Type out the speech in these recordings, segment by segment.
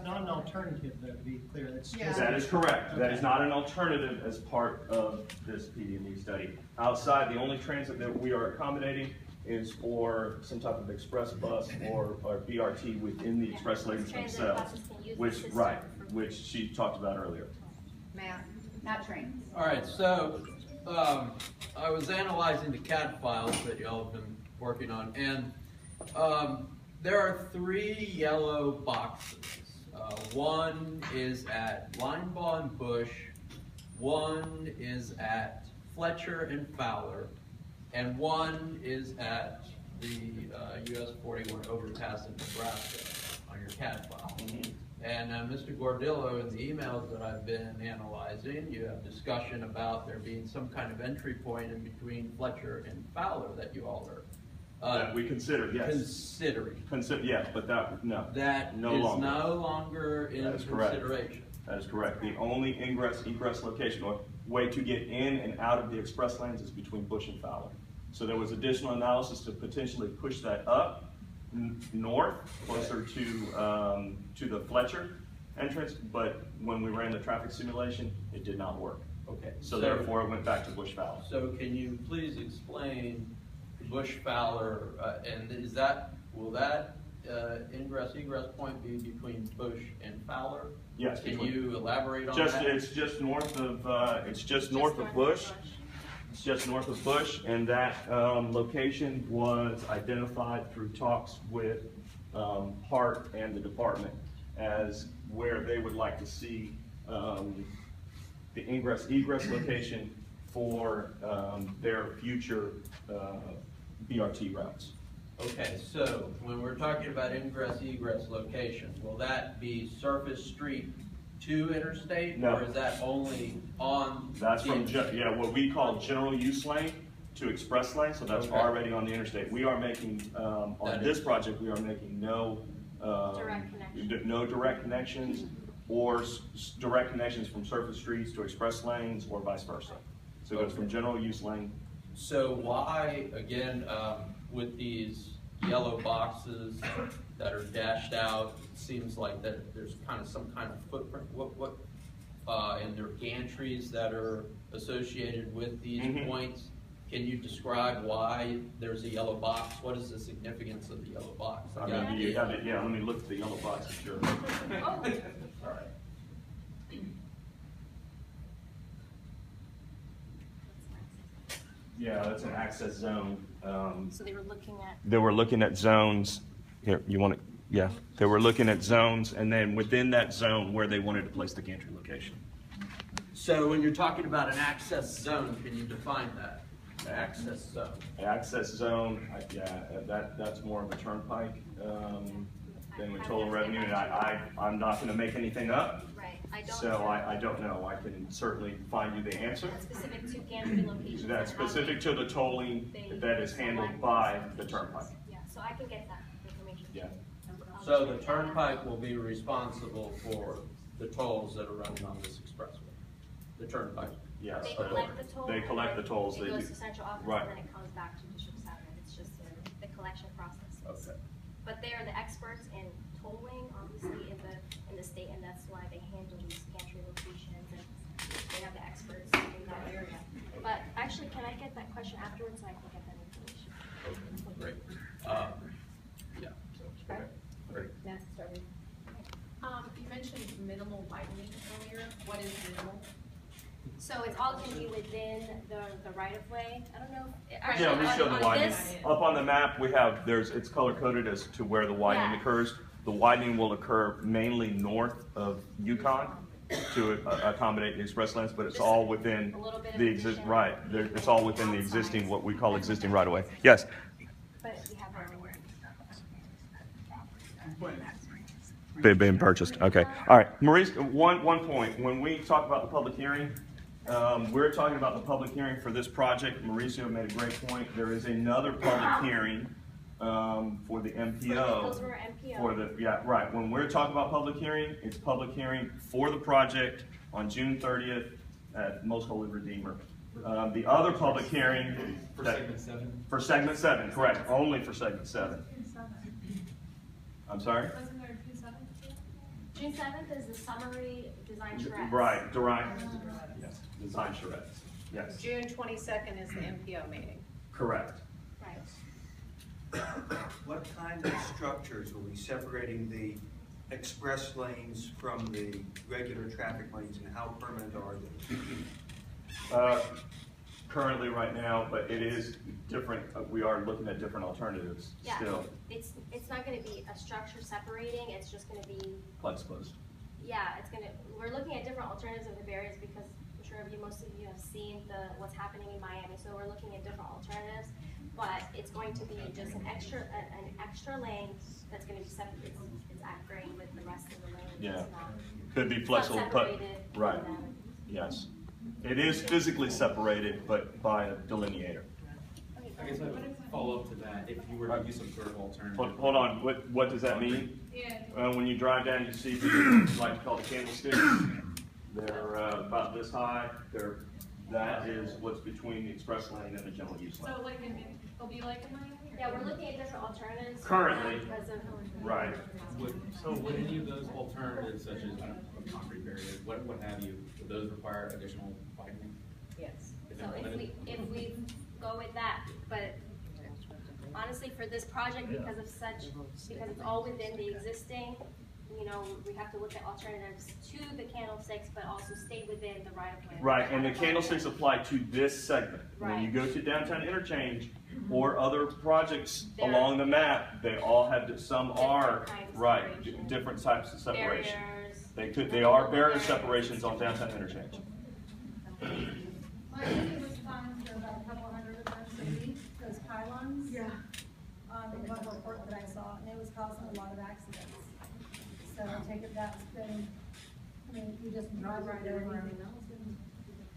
It's not an alternative, though, to be clear. That's Yeah. just, That is correct. That Okay. is not an alternative as part of this PD&E study. Outside, the only transit that we are accommodating is for some type of express bus or BRT within the express lanes themselves, which she talked about earlier. Matt, not trains. All right, so I was analyzing the CAD files that y'all have been working on, and there are 3 yellow boxes. One is at Linebaugh and Bush, one is at Fletcher and Fowler, and one is at the US 41 overpass in Nebraska on your CAD file. And Mr. Gordillo, in the emails that I've been analyzing, you have discussion about there being some kind of entry point in between Fletcher and Fowler that you all are That we consider, yes. considering. Yes, but no. That No is longer. no longer in That is correct. consideration. That is correct. The only egress location or way to get in and out of the express lanes is between Bush and Fowler. So there was additional analysis to potentially push that up north, closer to the Fletcher entrance, but when we ran the traffic simulation, it did not work. Okay. So therefore, it went back to Bush Fowler. So can you please explain Bush Fowler, and will that ingress egress point be between Bush and Fowler? Yes. Can you elaborate on that? It's just north of Bush. It's just north of Bush, and that location was identified through talks with Hart and the department as where they would like to see the egress location for their future BRT routes. Okay, so when we're talking about egress location, will that be surface street to interstate? No. Or is that only on That's the from, interstate? what we call general use lane to express lane, so that's Okay. already on the interstate. We are making, on That this is- project, we are making no direct connections or direct connections from surface streets to express lanes or vice versa. So it goes from general use lane. So why, again, with these yellow boxes that are dashed out, it seems like that there's kind of some kind of footprint, and there are gantries that are associated with these points. Can you describe why there's a yellow box? What is the significance of the yellow box? Let me look at the yellow boxes, sure. All right. Yeah, that's an access zone. So they were looking at. They were looking at zones. Here, you want to? Yeah, they were looking at zones, and then within that zone where they wanted to place the gantry location. So when you're talking about an access zone, can you define that? The access zone. Access zone, that's more of a turnpike than with total revenue, and I'm not going to make anything up. Right. I don't. So I don't know. I can certainly find you the answer. That's specific to gantry locations. That's specific to the tolling that is handled by the turnpike. Yeah. So I can get that information. Yeah. So the turnpike will be responsible for the tolls that are running on this expressway. The turnpike. Yes. They collect the toll. They collect the tolls. It They goes do. to central office Right. and then it comes back to District 7. It's just the collection process. Okay. But they are the experts in tolling, obviously, in the state, and that's why they handle these gantry locations, and they have the experts in that area. But actually, can I get that question afterwards so I can get that information? Okay, great. Yeah. Okay. Great. Matt, started. You mentioned minimal widening earlier. What is minimal? So it's all can be within the right of way. I don't know. Yeah, we show the on widening. this- Up on the map, we have, it's color coded as to where the widening Yeah. occurs. The widening will occur mainly north of Yukon to accommodate the express lanes, but it's Just all within a little bit of the addition. right. It's all within the existing, what we call existing right of way. Yes. But we have our own. Been purchased. Okay. All right. Maurice, one point. When we talk about the public hearing, we're talking about the public hearing for this project. Mauricio made a great point. There is another public hearing for the MPO. Those were MPO. For the, yeah, right. When we're talking about public hearing, it's public hearing for the project on June 30th at Most Holy Redeemer. The other public hearing For segment 7? For segment 7, correct. Only for segment 7. I'm sorry? Wasn't there a P7? June 7th is the summary design charrette. Right, direct, yes, design charrettes, yes, June 22nd is the MPO meeting. correct. Right. What kind of structures are we separating the express lanes from the regular traffic lanes, and how permanent are they? Currently right now, but it is different, we are looking at different alternatives Yeah, still. it's not gonna be a structure separating, it's just gonna be, Flex post. yeah, we're looking at different alternatives in the barriers because I'm sure most of you have seen what's happening in Miami, so we're looking at different alternatives. But it's going to be just an extra lane that's gonna be separate, it's at grade with the rest of the lane. Yeah. It's not- Could be it's not flexible, but, separated right, from them. yes. It is physically separated, but by a delineator. I guess a follow-up to that, if you were to use some sort of alternative. Hold on, what does that mean? Yeah. When you drive down, you see, like you call the candlesticks. They're about this high. That is what's between the express lane and the general use lane. So like, it'll be like in Miami? Yeah, we're looking at different alternatives. Currently. Because of. Right. Would any of those alternatives, such as a concrete barrier, what have you, would those require additional widening? Yes. So if we go with that, but honestly, for this project, because it's all within the existing, we have to look at alternatives to the candlesticks, but also stay within the right of way. Right, and the candlesticks apply to this segment. When you go to downtown interchange or other projects along the map, they all have, some are, right, different types of separation. Barriers. They are barrier separations on downtown interchange. Miami was fined for about a couple hundred of bucks a week, those pylons. Yeah. In one report that I saw, and it was causing a lot of accidents. So I take it that's been, you just drive right over them.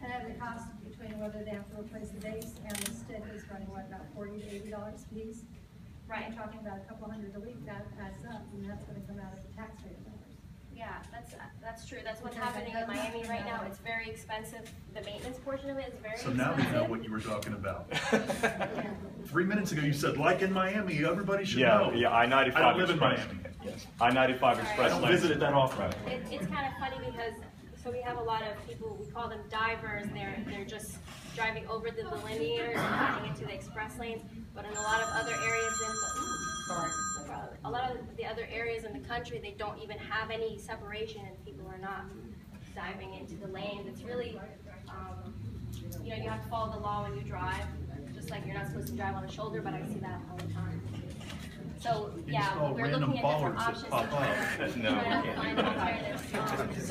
And then the cost between whether they have to replace the base and the stick is running, what, about $40 to $80 a piece? Right. I'm talking about a couple hundred a week, that adds up, and that's gonna come out of the taxpayer dollars. Yeah, that's true. That's what's happening in Miami right now. It's very expensive. The maintenance portion of it is very So expensive. now we know what you were talking about. 3 minutes ago, you said, like in Miami, everybody should know. Yeah, I-95 I don't live in Express. Miami. Yes. I-95 Express I don't lane. visit it that often. It's kind of funny because, so we have a lot of people, we call them divers, they're just driving over the delineators and getting into the express lanes, but in a lot of other areas a lot of the other areas in the country, they don't even have any separation and people are not diving into the lanes. It's really, you have to follow the law when you drive, just like you're not supposed to drive on a shoulder, but I see that all the time. So, yeah, all we're random looking at different bollards that options. pop up. No, Trying we to can't find do that. alternatives.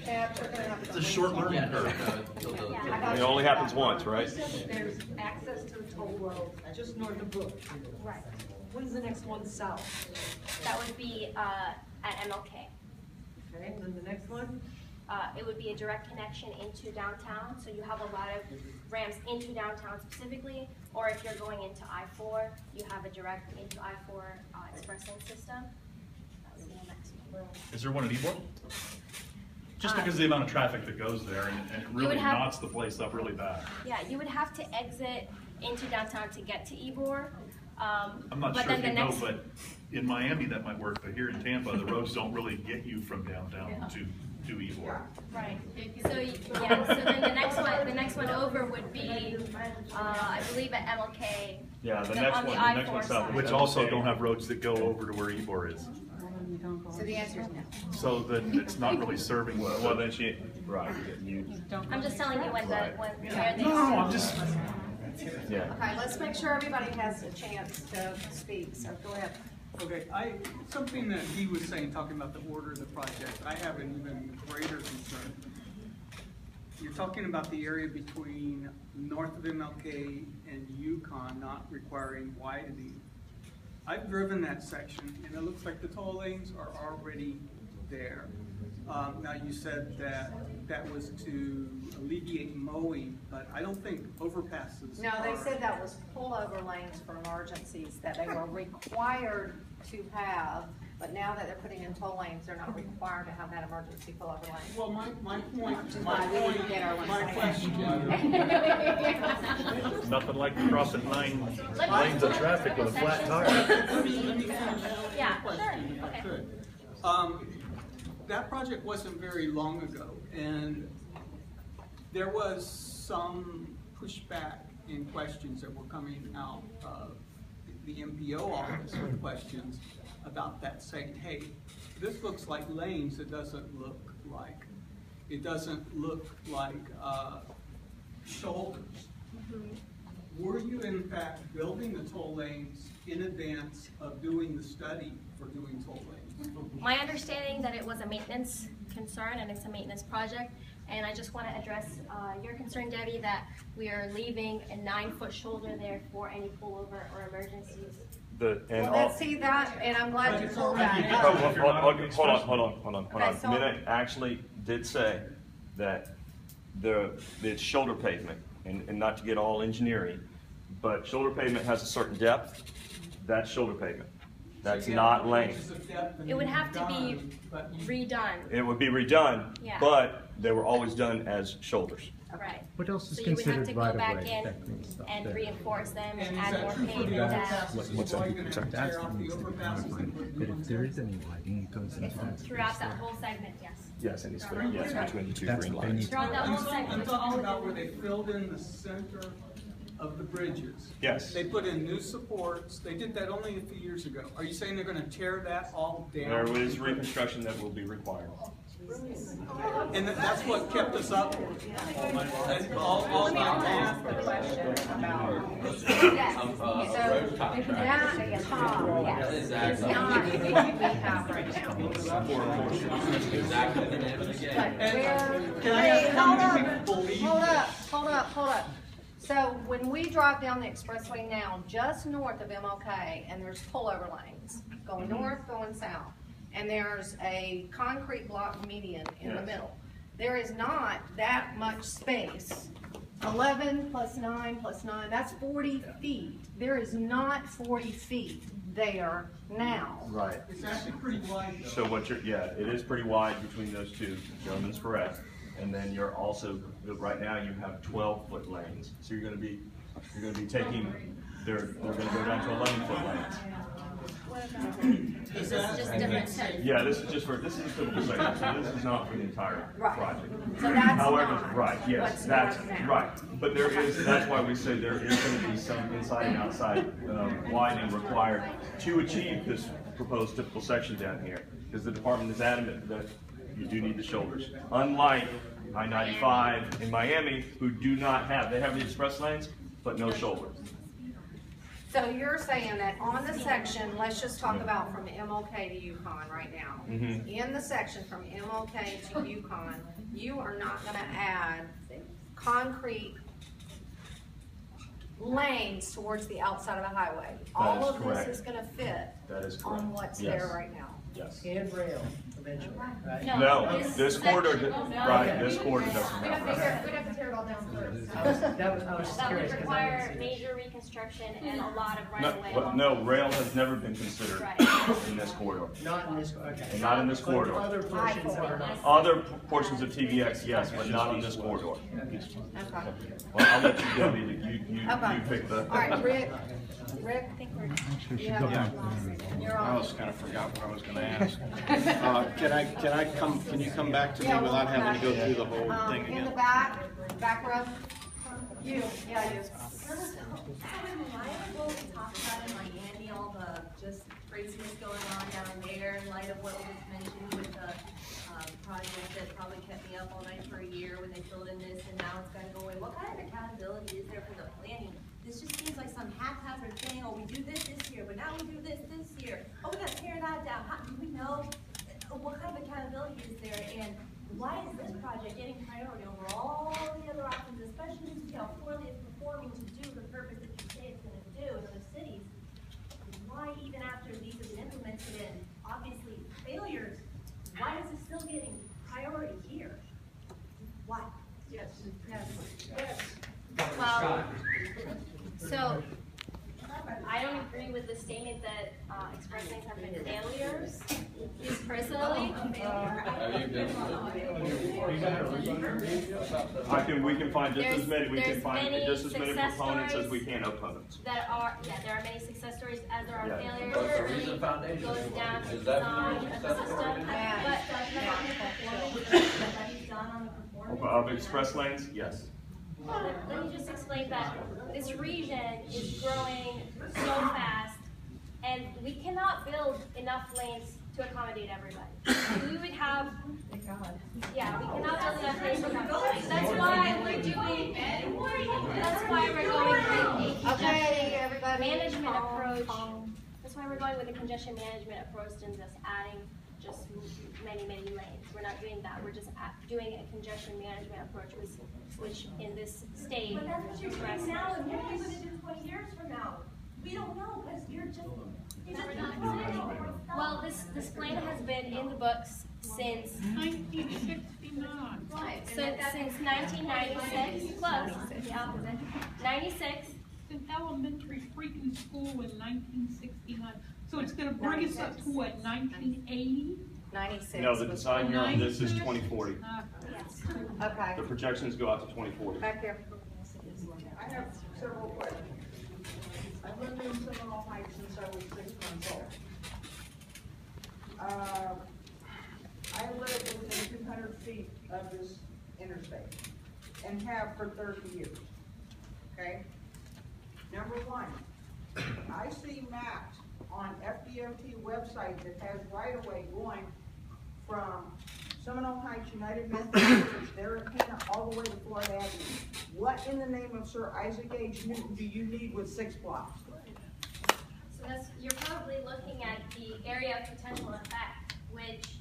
Can't do that. It's a short learning curve. It only happens once, right? There's access to the toll road just north of Bush. Right. When's the next one south? That would be at MLK. Okay, and then the next one? It would be a direct connection into downtown, so you have a lot of ramps into downtown specifically, or if you're going into I-4, you have a direct into I-4 express lane system. That would be the next one. Is there one at Ybor? Just because of the amount of traffic that goes there, and it really would have- knots the place up really bad. Yeah, you would have to exit into downtown to get to Ybor. I'm not but sure then if the you know, next- but in Miami that might work, but here in Tampa, the roads don't really get you from downtown to Ybor. Right. So yeah. So then the next one over would be, I believe at MLK. Yeah, the The- next on the one, the next I-4 one south. side. Which also don't have roads that go over to where Ybor is. So the answer is no. So then it's not really serving well. Well, then right, I'm just telling you when where they. No, I'm just, yeah. Okay, let's make sure everybody has a chance to speak, so go ahead. Okay, something that he was saying, talking about the order of the project, I have an even greater concern. You're talking about the area between north of MLK and Yukon not requiring widening. I've driven that section and it looks like the toll lanes are already there. Now you said that that was to alleviate mowing, but I don't think overpasses No, they are- said that was pullover lanes for emergencies that they were required to have, but now that they're putting in toll lanes, they're not required to have that emergency pullover lane. Well, my point, why we didn't get our my legislation. question. nothing like crossing 9 lanes of traffic with a flat tire. Yeah, sure. Okay. that project wasn't very long ago, and there was some pushback in questions that were coming out of the MPO office with questions about that, saying, hey, this looks like lanes, it doesn't look like shoulders. Were you in fact building the toll lanes in advance of doing the study for doing toll lanes? My understanding that it was a maintenance concern and it's a maintenance project, and I just want to address your concern, Debbie, that we are leaving a 9-foot shoulder there for any pullover or emergencies. Well, let's see that, and I'm glad you pulled that up. Hold on. Okay, so- Minute actually did say that it's shoulder pavement, and not to get all engineering, but shoulder pavement has a certain depth. That's shoulder pavement. That's not lane. It would have to be redone. It would be redone, Yeah. but they were always done as shoulders. Right. What else is So you would have considered to go right of back way? in That kind of stuff and there. reinforce them And and is add that more true for the pavement other down. passes? What's that? Are you gonna have to That's tear off the needs to be overpasses and modified. put But new if there ones? is any widening, it goes into that. Throughout that whole segment, yes. Yes, and it's between the two That's green what they lines. need. Throughout that whole segment. I'm it's all talking about where within- they filled in the center of the bridges. Yes. They put in new supports, they did that only a few years ago. Are you saying they're gonna tear that all down? There is reconstruction that will be required. And that's what kept us up. And all Let me ask the question about, yes, so that top, yes, is not what we have right now. But where, hold up. So when we drive down the expressway now, just north of MLK, and there's pullover lanes, going north, going south, and there's a concrete block median in the Yes. middle. There is not that much space. 11 plus 9 plus 9, that's 40 feet. There is not 40 feet there now. Right. It's actually pretty wide though. So it is pretty wide between those two, gentleman's correct. And then you're also, right now you have 12-foot lanes. So you're gonna be taking, they're gonna go down to 11-foot lanes. This is just different sections. Yeah, this is a typical segment, so this is not for the entire Right. project. So that's However, not right, yes, what's that's, north now. right. But that's why we say there is gonna be some inside and outside widening required to achieve this proposed typical section down here. Because the department is adamant that you do need the shoulders. Unlike I-95 in Miami, who do not have, they have the express lanes, but no shoulders. So you're saying that on the section, let's just talk about from MLK to Yukon right now. Mhm. In the section from MLK to Yukon, you are not gonna add concrete lanes towards the outside of the highway. All is of correct. this is gonna fit That is correct. on what's Yes. there right now. Yes. And rail, eventually, right? No, this corridor, section- oh, no. right, this corridor doesn't We'd have to have. tear it all down first. I was just That curious. would 'Cause I didn't require see it. major reconstruction and a lot of right No, of way. but no, rail has never been considered Right. in this corridor. Not in this, okay. Not in this But corridor. Other portions that are not. Other portions of TBX, yes, but not in this corridor. Okay. Well, I'll let you, Debbie, you Okay. pick the. All right, Rick, I think we're. you have, you're I on. was kind of forgot what I was gonna ask. Can you come back to me Yeah, we'll without come having to go back. through the whole thing In the again? back row. You. Reliable, we talked about in Miami, all the just craziness going on down there in light of what was mentioned with the project that probably kept me up all night for a year when they filled in this and now it's gonna go away. What kind of accountability is there for the planning? This just seems like some haphazard thing, oh, we do this year, but now we do this year. Oh, we gotta tear that down. How, do we know what kind of accountability is there? And why is this project getting priority over all the other options, especially since how poorly it's performing to do the purpose that you say it's gonna do in other cities? Why even after these have been implemented and obviously failures, why is it still getting priority here? Why? Yes. Well, so I don't agree with the statement that express lanes have been failures. Personally, We can find just as many, There's many success proponents as stories we can opponents. there are many success stories as there are Yeah. failures. What's the It reason foundation? goes down to Is that design of the system, but question about the performance that he's done on the performance? Of express lanes, yes. Let me just explain that this region is growing so fast, and we cannot build enough lanes to accommodate everybody. We would have, yeah, we cannot build enough lanes for everybody. That's why we're doing, that's why we're going with a congestion management approach. That's why we're going with a congestion management approach and just adding just many lanes. We're not doing that. We're just doing a congestion management approach, which in this state. But that's what you're doing now, and what are you gonna do 20 years from now? We don't know, because you're just Well, this plan has been in the books since 1969. Right. Since 1996. Close. Yeah. 96. In elementary freaking school in 1969. So it's gonna bring us up to what, 1980? 96. No, the design year on this is 2040. Yes. Okay. The projections go out to 2040. Back here. I have several questions. I've lived in Seminole Heights since I was 6 months old. I live within 200 feet of this interstate and have for 30 years, okay? Number one, I see maps on FDOT website that has right-of-way going from Seminole Heights United Methodist Church, there in Hannah, all the way to Florida Avenue. What in the name of Sir Isaac H. Newton do you need with 6 blocks? So you're probably looking at the area of potential effect, which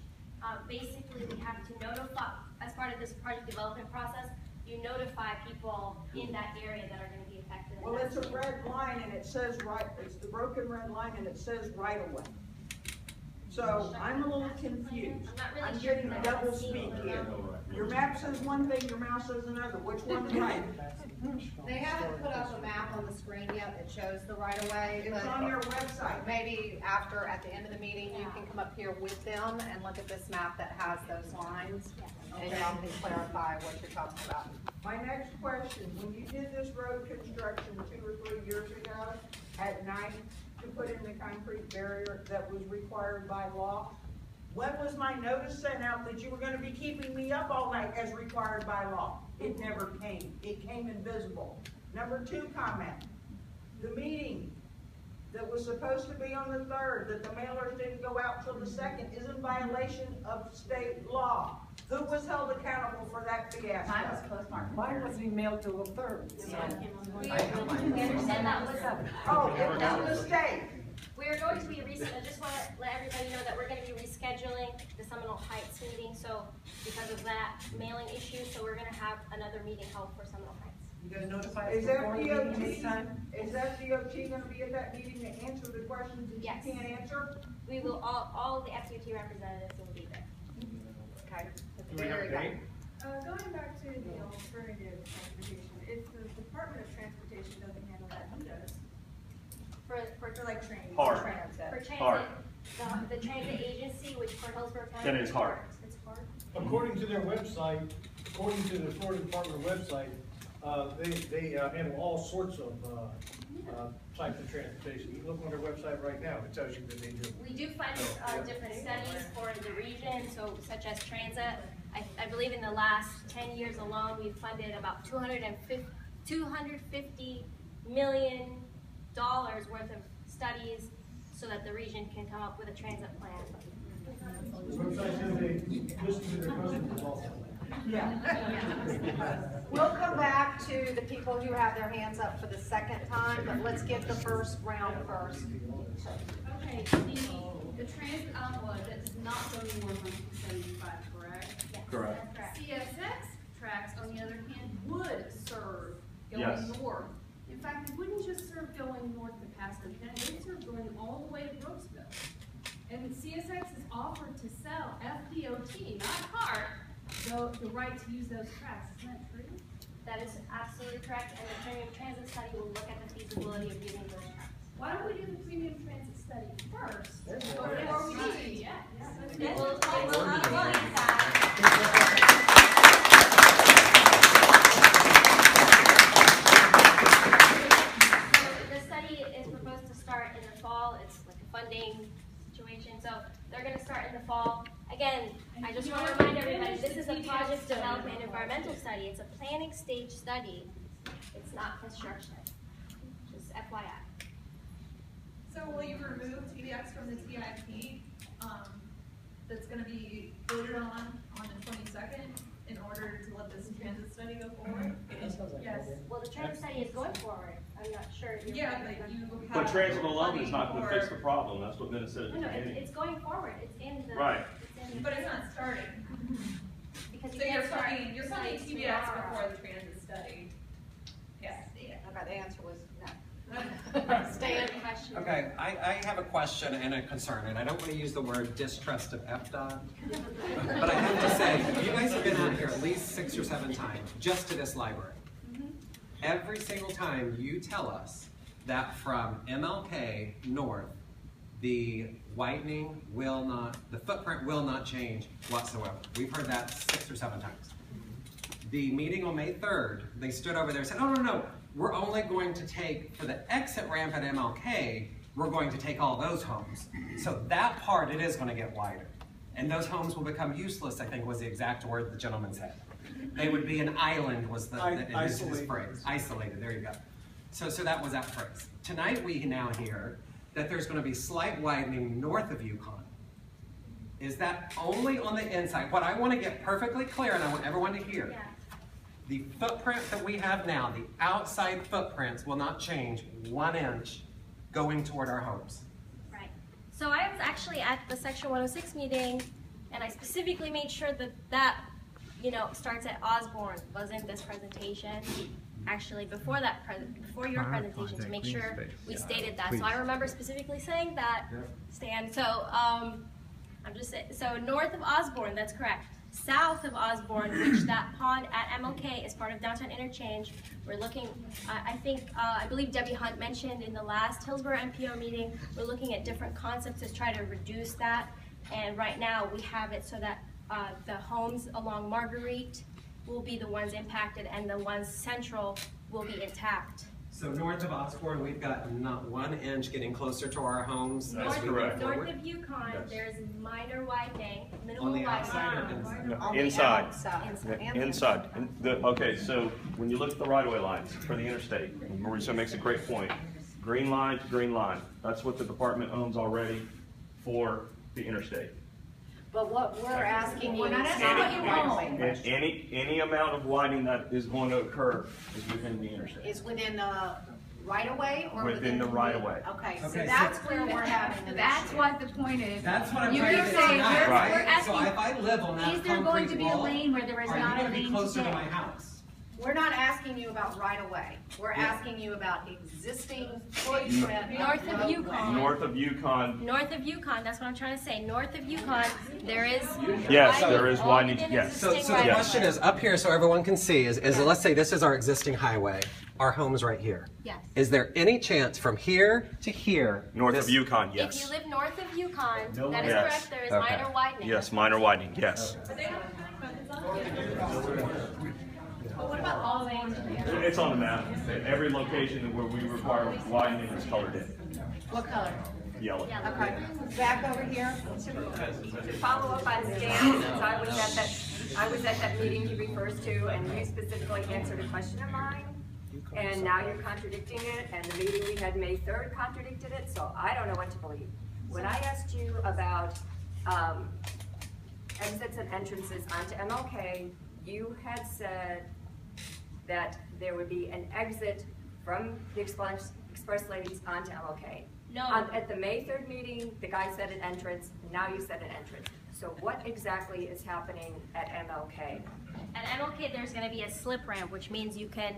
basically we have to notify, as part of this project development process, you notify people in that area that are going to be affected. Well, it's a red line and it says right, it's the broken red line and it says right away. So I'm a little confused. I'm getting double speak here. Your map says one thing, your mouse says another. Which one's right? They haven't put up a map on the screen yet that shows the right of way. It's on their website. Maybe at the end of the meeting, you can come up here with them and look at this map that has those lines. And y'all can clarify what you're talking about. My next question, when you did this road construction 2 or 3 years ago at night to put in the concrete barrier that was required by law, when was my notice sent out that you were going to be keeping me up all night as required by law? It never came. It came invisible. Number 2 comment, the meeting that was supposed to be on the 3rd, that the mailers didn't go out till the 2nd, is in violation of state law. Who was held accountable for that fiasco? Mine was postmarked. Mine was emailed to the 3rd. We understand that was Oh, it was a mistake. We are going to be I just want to let everybody know that we're going to be rescheduling the Seminole Heights meeting. So because of that mailing issue, so we're going to have another meeting held for Seminole Heights. You gonna notify us Is before the meeting FDOT anytime? going to be at that meeting to answer the questions that Yes. you can't answer? We will, all of the FDOT representatives will be there. Okay. Do we have a date? Going back to the alternative transportation, if the Department of Transportation doesn't handle that, who does? For like trains. Hard. For transit, Hard. the transit agency, which for Hillsborough County. Then it's hard. It's hard. According to their website, according to the Florida Department website, they handle all sorts of types of transportation. You look on their website right now, it tells you that they do. We do fund different studies for the region, so such as transit. I believe in the last 10 years alone, we've funded about $250 million worth of studies so that the region can come up with a transit plan. The website says they listen to their customers also. Yeah. We'll come back to the people who have their hands up for the second time, but let's get the first round first. Okay, the transit envelope, that does not go to 175, correct? Yes, Correct. that's correct. CSX tracks, on the other hand, would serve Yes. going north. In fact, it wouldn't just serve going north to Pasco County, it would serve going all the way to Brooksville. And CSX is offered to sell FDOT, not HART, the right to use those tracks. Isn't that true? That is absolutely correct, and the premium transit study will look at the feasibility of using those tracks. Why don't we do the premium transit study first? Before we do, yeah. We'll upload that. The study is proposed to start in the fall. It's like a funding situation, so they're going to start in the fall. again, I just want to remind everybody, this is a project development environmental study. It's a planning stage study. It's not construction. Just FYI. So will you remove TBX from the TIP, that's gonna be voted on the 22nd in order to let this transit study go forward? Yes. Well, the transit study is going forward. I'm not sure if you're. Yeah, but you have. But transit alone is not gonna fix the problem, that's what Dennis said at the No, beginning. it's going forward. It's in the. Right. It's in But it's not starting. Because So you you're can't start funding studying TBX tomorrow. before the transit study. Yes. Okay, the answer was no. Stan, question. Okay, I have a question and a concern, and I don't want to use the word distrust of FDOT, but I have to say, you guys have been out here at least 6 or 7 times, just to this library. Every single time you tell us that from MLK north, the widening will not, the footprint will not change whatsoever. We've heard that 6 or 7 times. The meeting on May 3rd, they stood over there and said, oh, no, we're only going to take, for the exit ramp at MLK, we're going to take all those homes. So that part, it is going to get wider. And those homes will become useless, I think was the exact word the gentleman said. They would be an island was his phrase. Isolated, there you go. So that was that phrase. Tonight we now hear that there's going to be slight widening north of Yukon. Is that only on the inside? What I want to get perfectly clear, and I want everyone to hear, the footprint that we have now, the outside footprints will not change 1 inch going toward our homes. Right. So I was actually at the Section 106 meeting, and I specifically made sure that starts at Osborne, wasn't this presentation. Actually, before your presentation, to make sure we stated that. So I remember specifically saying that, Stan. So I'm just saying, so north of Osborne, that's correct. South of Osborne, which that pond at MLK is part of downtown interchange, we're looking, I believe Debbie Hunt mentioned in the last Hillsborough MPO meeting, we're looking at different concepts to try to reduce that. And right now we have it so that the homes along Marguerite will be the ones impacted and the ones central will be intact. So north of Osborne, we've got not 1 inch getting closer to our homes. That's correct. North of Yukon, there's minor widening, minimal On the widening. outside or No, inside? inside. Okay, so when you look at the right-of-way lines for the interstate, Marisa makes a great point. Green line to green line. That's what the department owns already for the interstate. But what we're asking you We're not is asking what you own. And any amount of widening that is going to occur is within the interstate. is within the right of way or Within the right of way. Okay, so Okay, that's where we're having the That's issue. what the point is. That's what I'm You trying to keep say saying, tonight, Right. we're right? So asking, if I live on that is there going to concrete be a wall, lane where there is are you not a going to be lane closer to today? my house? We're not asking you about right of way. We're asking you about existing footprint. North of Yukon. North of Yukon. North of Yukon, that's what I'm trying to say. North of Yukon, there is. Yes, there is all widening, within yes. So existing the right of question way. is, up here so everyone can see, is let's say this is our existing highway, our home's right here. Yes. Is there any chance from here to here? North this- of Yukon, If yes. you live north of Yukon, that is Yes. correct, there is Okay. minor widening. Yes, minor widening, yes. But they don't have on here. But what about all lanes? It's on the map. Every location where we require widening is colored in, What color? yellow. Okay, back over here. To follow up on Stan, since I was at that meeting he refers to, and you specifically answered a question of mine, and now you're contradicting it, and the meeting we had May 3rd contradicted it, so I don't know what to believe. When I asked you about exits and entrances onto MLK, you had said that there would be an exit from the express lanes onto MLK. No. At the May 3rd meeting, the guy said an entrance, now you said an entrance. So what exactly is happening at MLK? At MLK, there's going to be a slip ramp, which means you can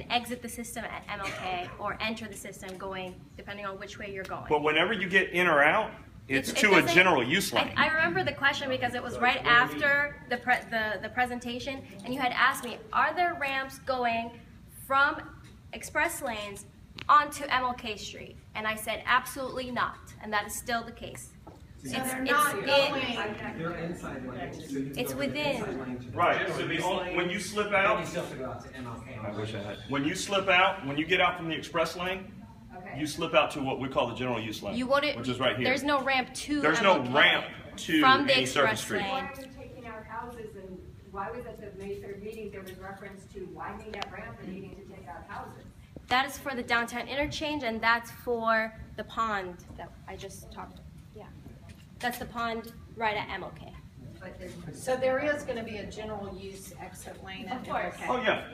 exit the system at MLK or enter the system going, depending on which way you're going. But whenever you get in or out, it's It to a doesn't- general use lane. I remember the question because it was right after the presentation, and you had asked me, are there ramps going from express lanes onto MLK Street? And I said, absolutely not, and that is still the case. So they're not going. They're inside lanes. So you can It's go to the within. inside lane to the- Right, so when you slip out, You still have to go out to MLK. I wish I had. When you slip out, when you get out from the express lane, you slip out to what we call the general use lane, You wouldn't. which is right here. There's no ramp to There's MLK. no ramp to From the any surface express street. lane. Why are we taking out houses, and why was at the May 3rd meeting, there was reference to widening that ramp and needing to take out houses? That is for the downtown interchange, and that's for the pond that I just talked. Yeah, that's the pond right at MLK. So there is gonna be a general use exit lane at Of course. MLK. Oh, yeah.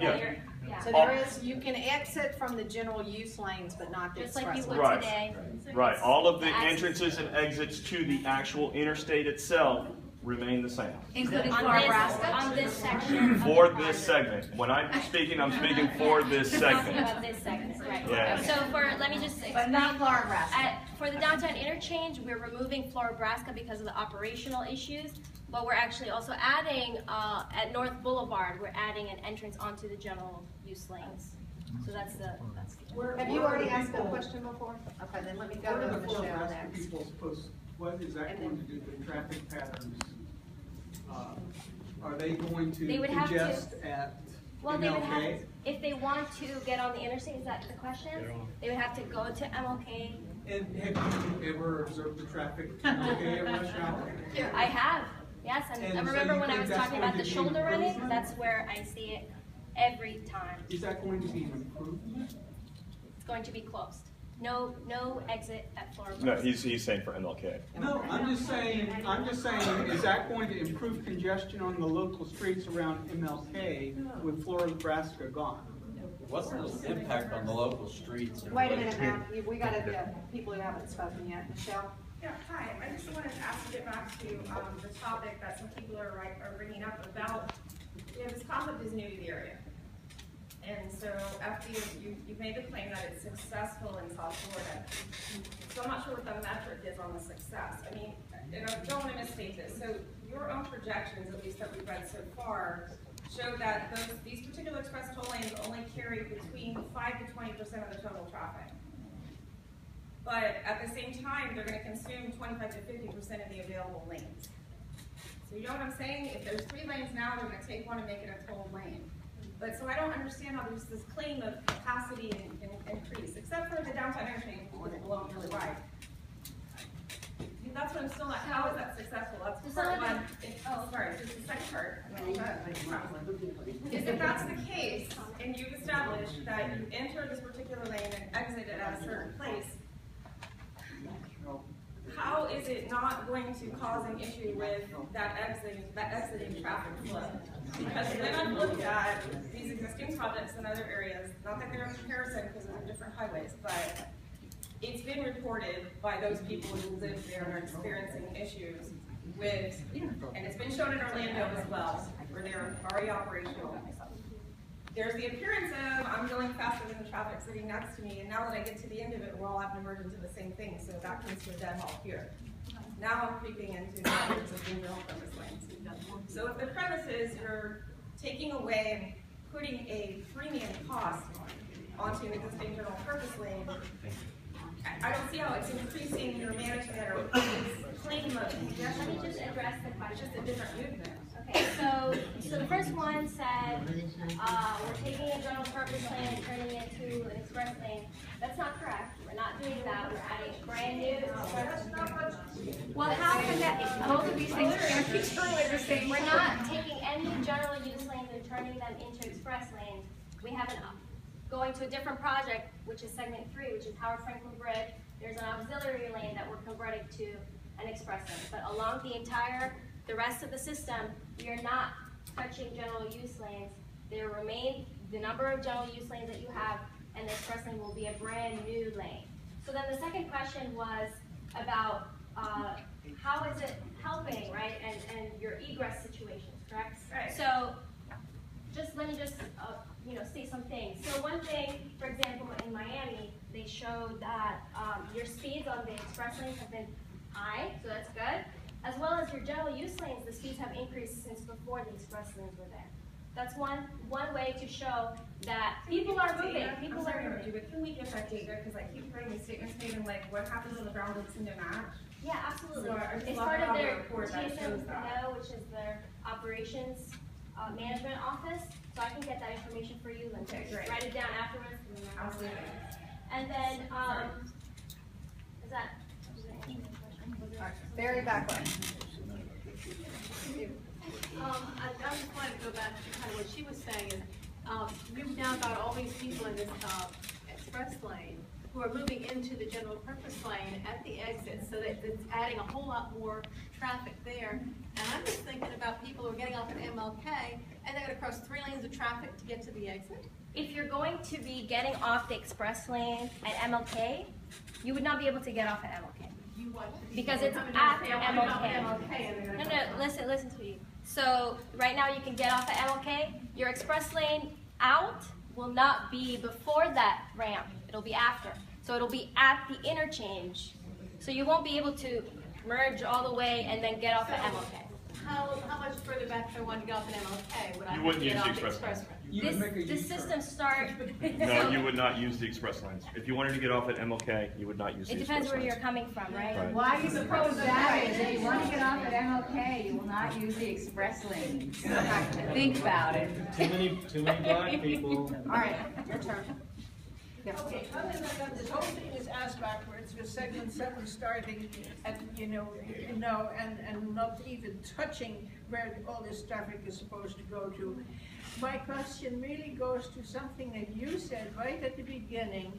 Yeah. So there is, you can exit from the general use lanes, but not the Just like you express would lanes. Right. today. Right, all of the The access- entrances and exits to the actual interstate itself remain the same. Including On Flora this, Nebraska? on this section. of For the this project. segment, when I'm speaking for this We're talking segment. about this segment, right. Yeah. So let me just But not Flora Nebraska. For the downtown interchange, we're removing Flora Nebraska because of the operational issues, but we're actually also adding, at North Boulevard, we're adding an entrance onto the general use lanes. So that's the. Have you already asked that question before? Okay, then let me go Where to are the Flora Michelle Nebraska next. people supposed, what is that going to do to the traffic patterns? Are they going to They would have to- congest at Well, they would have, MLK? if they want to get on the interstate, is that the question? They would have to go to MLK. And have you ever observed the traffic at MLK at rush hour? I have, yes, and I And so remember you when I think was that's talking going about the to be shoulder running, improvement? that's where I see it every time. Is that going to be an improvement? It's going to be closed. No exit at Flora No, Nebraska. he's saying for MLK. No, I'm just saying, is that going to improve congestion on the local streets around MLK with Flora Nebraska gone? What's the impact on the local streets? in Wait a relation- minute, ma'am, we gotta get people who haven't spoken yet. Michelle? Yeah, hi, I just wanted to ask to get back to, the topic that some people are bringing up about, this concept is new to the area. And so you've made the claim that it's successful in South Florida. So I'm not sure what the metric is on the success. I mean, and I don't want to misstate this. So your own projections, at least that we've read so far, show that these particular express toll lanes only carry between 5 to 20% of the total traffic. But at the same time, they're going to consume 25 to 50% of the available lanes. So you know what I'm saying? If there's 3 lanes now, they're going to take one and make it a toll lane. But so I don't understand how there's this claim of capacity and increase, except for the downtown interchange, which is blown really wide. That's what I'm still not, how is that successful? That's part one. Oh, sorry, this is the second part. Is if that's the case, and you've established that you enter this particular lane and exit it at a certain place, how is it not going to cause an issue with that exiting traffic flow? Because then I've looked at these existing projects in other areas, not that they're in comparison because they're different highways, but it's been reported by those people who live there and are experiencing issues with, and it's been shown in Orlando as well, where they're already operational. There's the appearance of, I'm going faster than the traffic sitting next to me, and now that I get to the end of it, we're all having to merge into the same thing, so that comes to a dead halt here. Now I'm creeping into the areas of general purpose lanes. So if the premise is you're taking away and putting a premium cost onto an existing general purpose lane, I don't see how it's increasing your management or claim of congestion. Let me just address the question. It's just a different movement. Okay, so the first one said, we're taking a general purpose lane and turning it to an express lane. That's not correct. We're not doing that. We're adding brand new express. Well, how can that, both of these things are be true at the same We're time? not taking any general use lanes and turning them into express lanes. We have going to a different project, which is segment 3, which is Howard Franklin Bridge. There's an auxiliary lane that we're converting to an express lane. But along the rest of the system, we are not touching general use lanes. There remain the number of general use lanes that you have, and the express lane will be a brand new lane. So then the second question was about how is it helping, right, and your egress situations, correct? Right. So let me just state some things. So one thing, for example, in Miami, they showed that your speeds on the express lanes have been high, so that's good. As well as your general use lanes, the speeds have increased since before the express lanes were there. That's one way to show that people are moving. I'm sorry to interrupt you, but can we get that data? Because I keep hearing these statements made and like, what happens when the ground doesn't seem to match? Yeah, absolutely. So I just It's love part to of have a their report that shows that. TSMO, which is their operations management office. So I can get that information for you and great. write it down afterwards. Absolutely. And then, is that Barry, back up. we've now got all these people in this, express lane who are moving into the general purpose lane at the exit, so that it's adding a whole lot more traffic there. And I'm just thinking about people who are getting off at MLK, and they're gonna cross 3 lanes of traffic to get to the exit. If you're going to be getting off the express lane at MLK, you would not be able to get off at MLK. Because it's at MLK. No, listen to me. So right now you can get off at MLK. Your express lane out will not be before that ramp. It'll be after. So it'll be at the interchange. So you won't be able to merge all the way and then get off at MLK. How much further back if I wanted to get off at MLK? Would I You have wouldn't to get use the off the express express lane. lane? This system start. No, you would not use the express lanes. If you wanted to get off at MLK, you would not use the It express depends where lanes. you're coming from, right? Right. Why do you suppose that is? If you want to get off at MLK, you will not use the express lane. Think about it. Too many black people. All right, your turn. Okay, other than that, this whole thing is ass backwards with segment 7 starting at, and not even touching where all this traffic is supposed to go to. My question really goes to something that you said right at the beginning,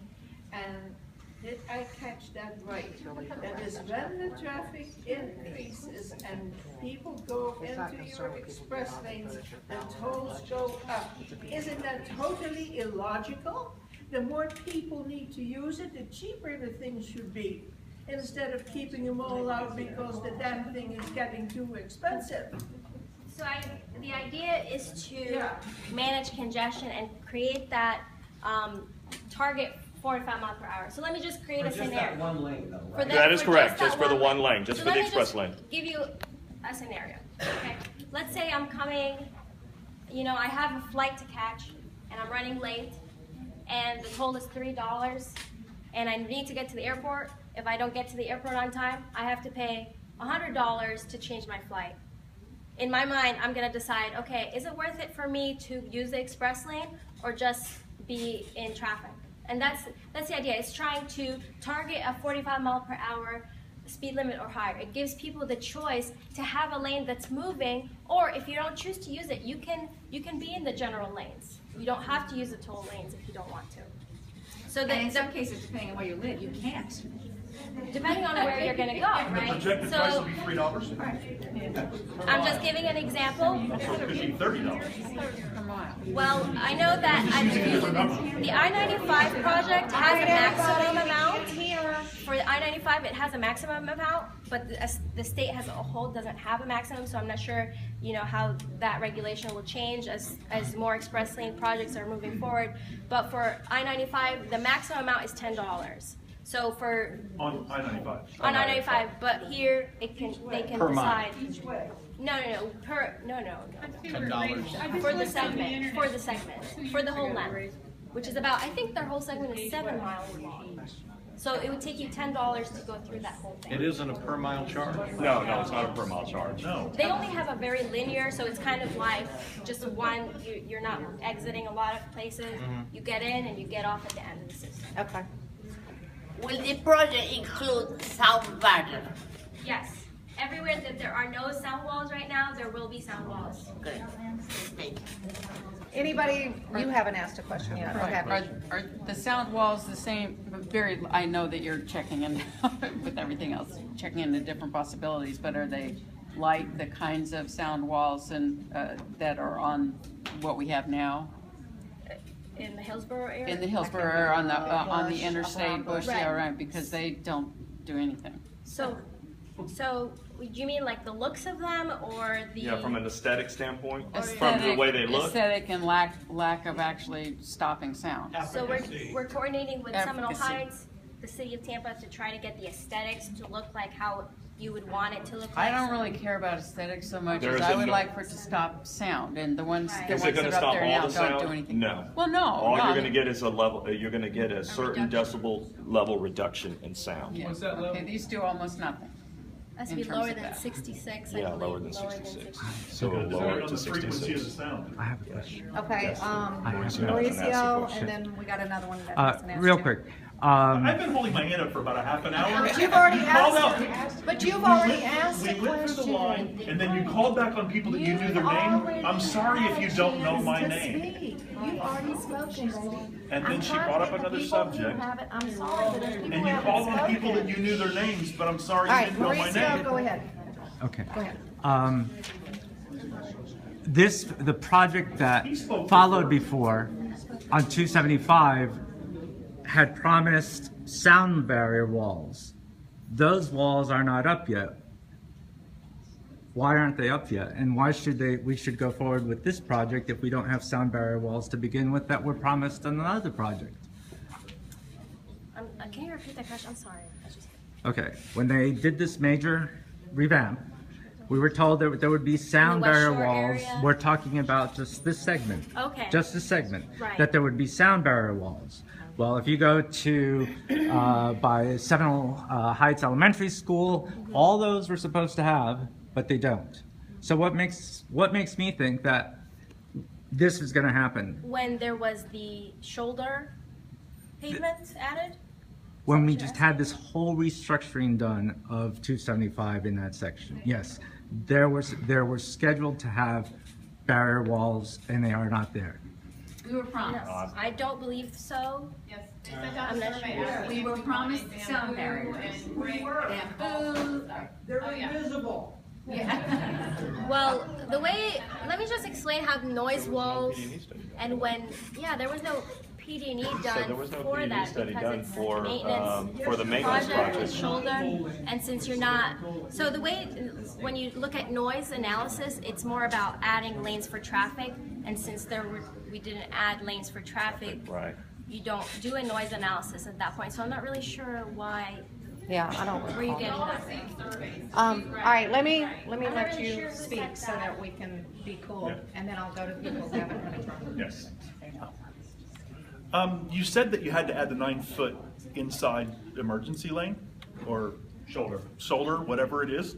and did I catch that right? That is when the traffic increases and people go into your express lanes, the tolls go up. Isn't that totally illogical? The more people need to use it, the cheaper the thing should be, instead of keeping them all out because the damn thing is getting too expensive. So the idea is to manage congestion and create that target 45 miles per hour. So let me just create a scenario. Just that one lane though, right? That is correct, just that for the one lane, just So for the let me express lane. Give you a scenario. Okay. Let's say I'm coming, I have a flight to catch and I'm running late and the toll is $3 and I need to get to the airport. If I don't get to the airport on time, I have to pay $100 to change my flight. In my mind, I'm gonna decide, okay, is it worth it for me to use the express lane or just be in traffic? And that's the idea. It's trying to target a 45 mile per hour speed limit or higher. It gives people the choice to have a lane that's moving, or if you don't choose to use it, you can be in the general lanes. You don't have to use the toll lanes if you don't want to. So And in some cases, depending on where you live, you can't. Depending on where you're going to go, right? The projected price will be $3. I'm just giving an example. So it could be $30. Well, I know that the I-95 project has a maximum amount. For the I-95, it has a maximum amount, but the state as a whole doesn't have a maximum, so I'm not sure, how that regulation will change as more express lane projects are moving forward. But for I-95, the maximum amount is $10. So for On I-95. on I-95, but here they can Per mile. decide. Each way. No. $10. For the segment, for the whole length, which is about, I think their whole segment is 7 miles long. So it would take you $10 to go through that whole thing. It isn't a per mile charge. No, it's not a per mile charge. No. They only have a very linear, so it's kind of like just one, you're not exiting a lot of places. You get in and you get off at the end of the system. Okay. Will the project include sound barrier? Yes. Everywhere that there are no sound walls right now, there will be sound walls. Good. Thank you. Anybody, you haven't asked a question yet. Okay. Are the sound walls the same, I know that you're checking in with everything else, checking into different possibilities, but are they like the kinds of sound walls and that are on what we have now? In the Hillsborough area? In the Hillsborough area, on the interstate, Bush, yeah, right, because they don't do anything. So you mean like the looks of them or the? Yeah, from an aesthetic standpoint, from the way they look. Aesthetic and lack of actually stopping sound. So we're coordinating with Seminole Efficacy. Heights, the city of Tampa, to try to get the aesthetics to look like how you would want it to look like. I don't really care about aesthetics so much There as is I a would no- like for it to stop sound, and the ones Right. Is it that gonna are up stop there all now the don't do sound? anything. No. Well, no. All no, you're gonna get is you're gonna get a certain decibel level reduction in sound. Yeah. What's that level? Okay, these do almost nothing. Has to in be terms lower of than that. 66, I Yeah, believe. lower than 66. So Depending lower on to the frequency of the 66. sound. I have a question. Okay, Yes. I have a Mauricio, and then we got another one that has an answer. Real quick, I've been holding my hand up for about a half an hour. But you've already You called asked, out. but you've already asked We the went through the line, question. and then you called back on people that you knew their name. I'm sorry if you don't know my name. You've already spoken, baby. And then she brought up another subject. I'm sorry, but there's people And who you haven't called on spoken. people that you knew their names, but I'm sorry All you right, didn't know my Mauricio, name. go ahead. Okay. Go ahead. The project that followed before on 275 had promised sound barrier walls. Those walls are not up yet. Why aren't they up yet? And why should we should go forward with this project if we don't have sound barrier walls to begin with that were promised on another project? Can you repeat that question? I'm sorry. Okay, when they did this major revamp, we were told that there would be sound West barrier Shore walls. area? We're talking about just this segment. Okay. Just this segment. Right. That there would be sound barrier walls. Well, if you go to by Seminole Heights Elementary School, all those we're supposed to have, but they don't. So what makes me think that this is going to happen? When there was the shoulder pavement added? When we just had this whole restructuring done of 275 in that section. Yes, there was scheduled to have barrier walls, and they are not there. We were promised. No, I don't believe so. Yes. I'm not sure. We were promised sound barriers. Bamboo. They're invisible. Yeah. Well, let me just explain how noise walls, and there was no PD&E done So there was no for PD&E that study because done it's for the maintenance project project. with shoulder, and since you're not, so the way, when you look at noise analysis, it's more about adding lanes for traffic, and since we didn't add lanes for traffic, Right. you don't do a noise analysis at that point, so I'm not really sure why. Yeah, I don't. Where are you getting that from? All right, let me let you speak so that we can be cool, and then I'll go to people who haven't really talked. Yes. You said that you had to add the 9-foot inside emergency lane or shoulder, whatever it is,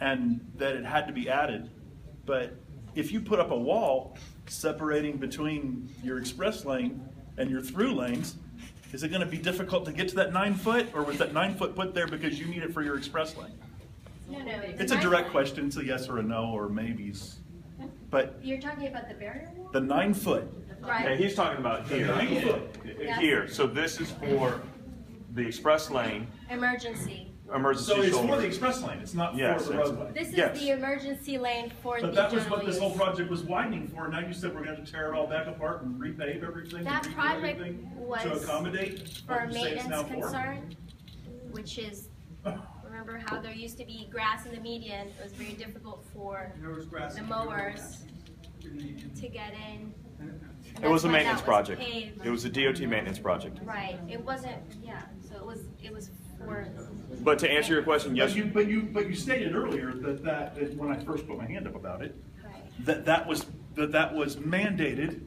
and that it had to be added. But if you put up a wall separating between your express lane and your through lanes, is it going to be difficult to get to that 9-foot, or was that 9-foot put there because you need it for your express lane? No. It's a direct question. It's a yes or a no or maybes. But You're talking about the barrier wall? the 9-foot. Right. Okay, he's talking about here. Yes. Here. So this is for the express lane, Emergency. emergency So it's shoulder. for the express lane, it's not Yes, for the it's- roadway. This is Yes. the emergency lane for the But that was general what this use. whole project was widening for, and now you said we're gonna tear it all back apart and repave everything, That and redo project everything was to accommodate for what you say it's now maintenance for? concern, which is, remember how there used to be grass in the median? It was very difficult for There was grass the in mowers to get in. It was a That's why maintenance that was project. paved. It was a DOT maintenance project. Right, it wasn't, so it was for, But to answer your question, yes. But you stated earlier that when I first put my hand up about it, right. that was mandated,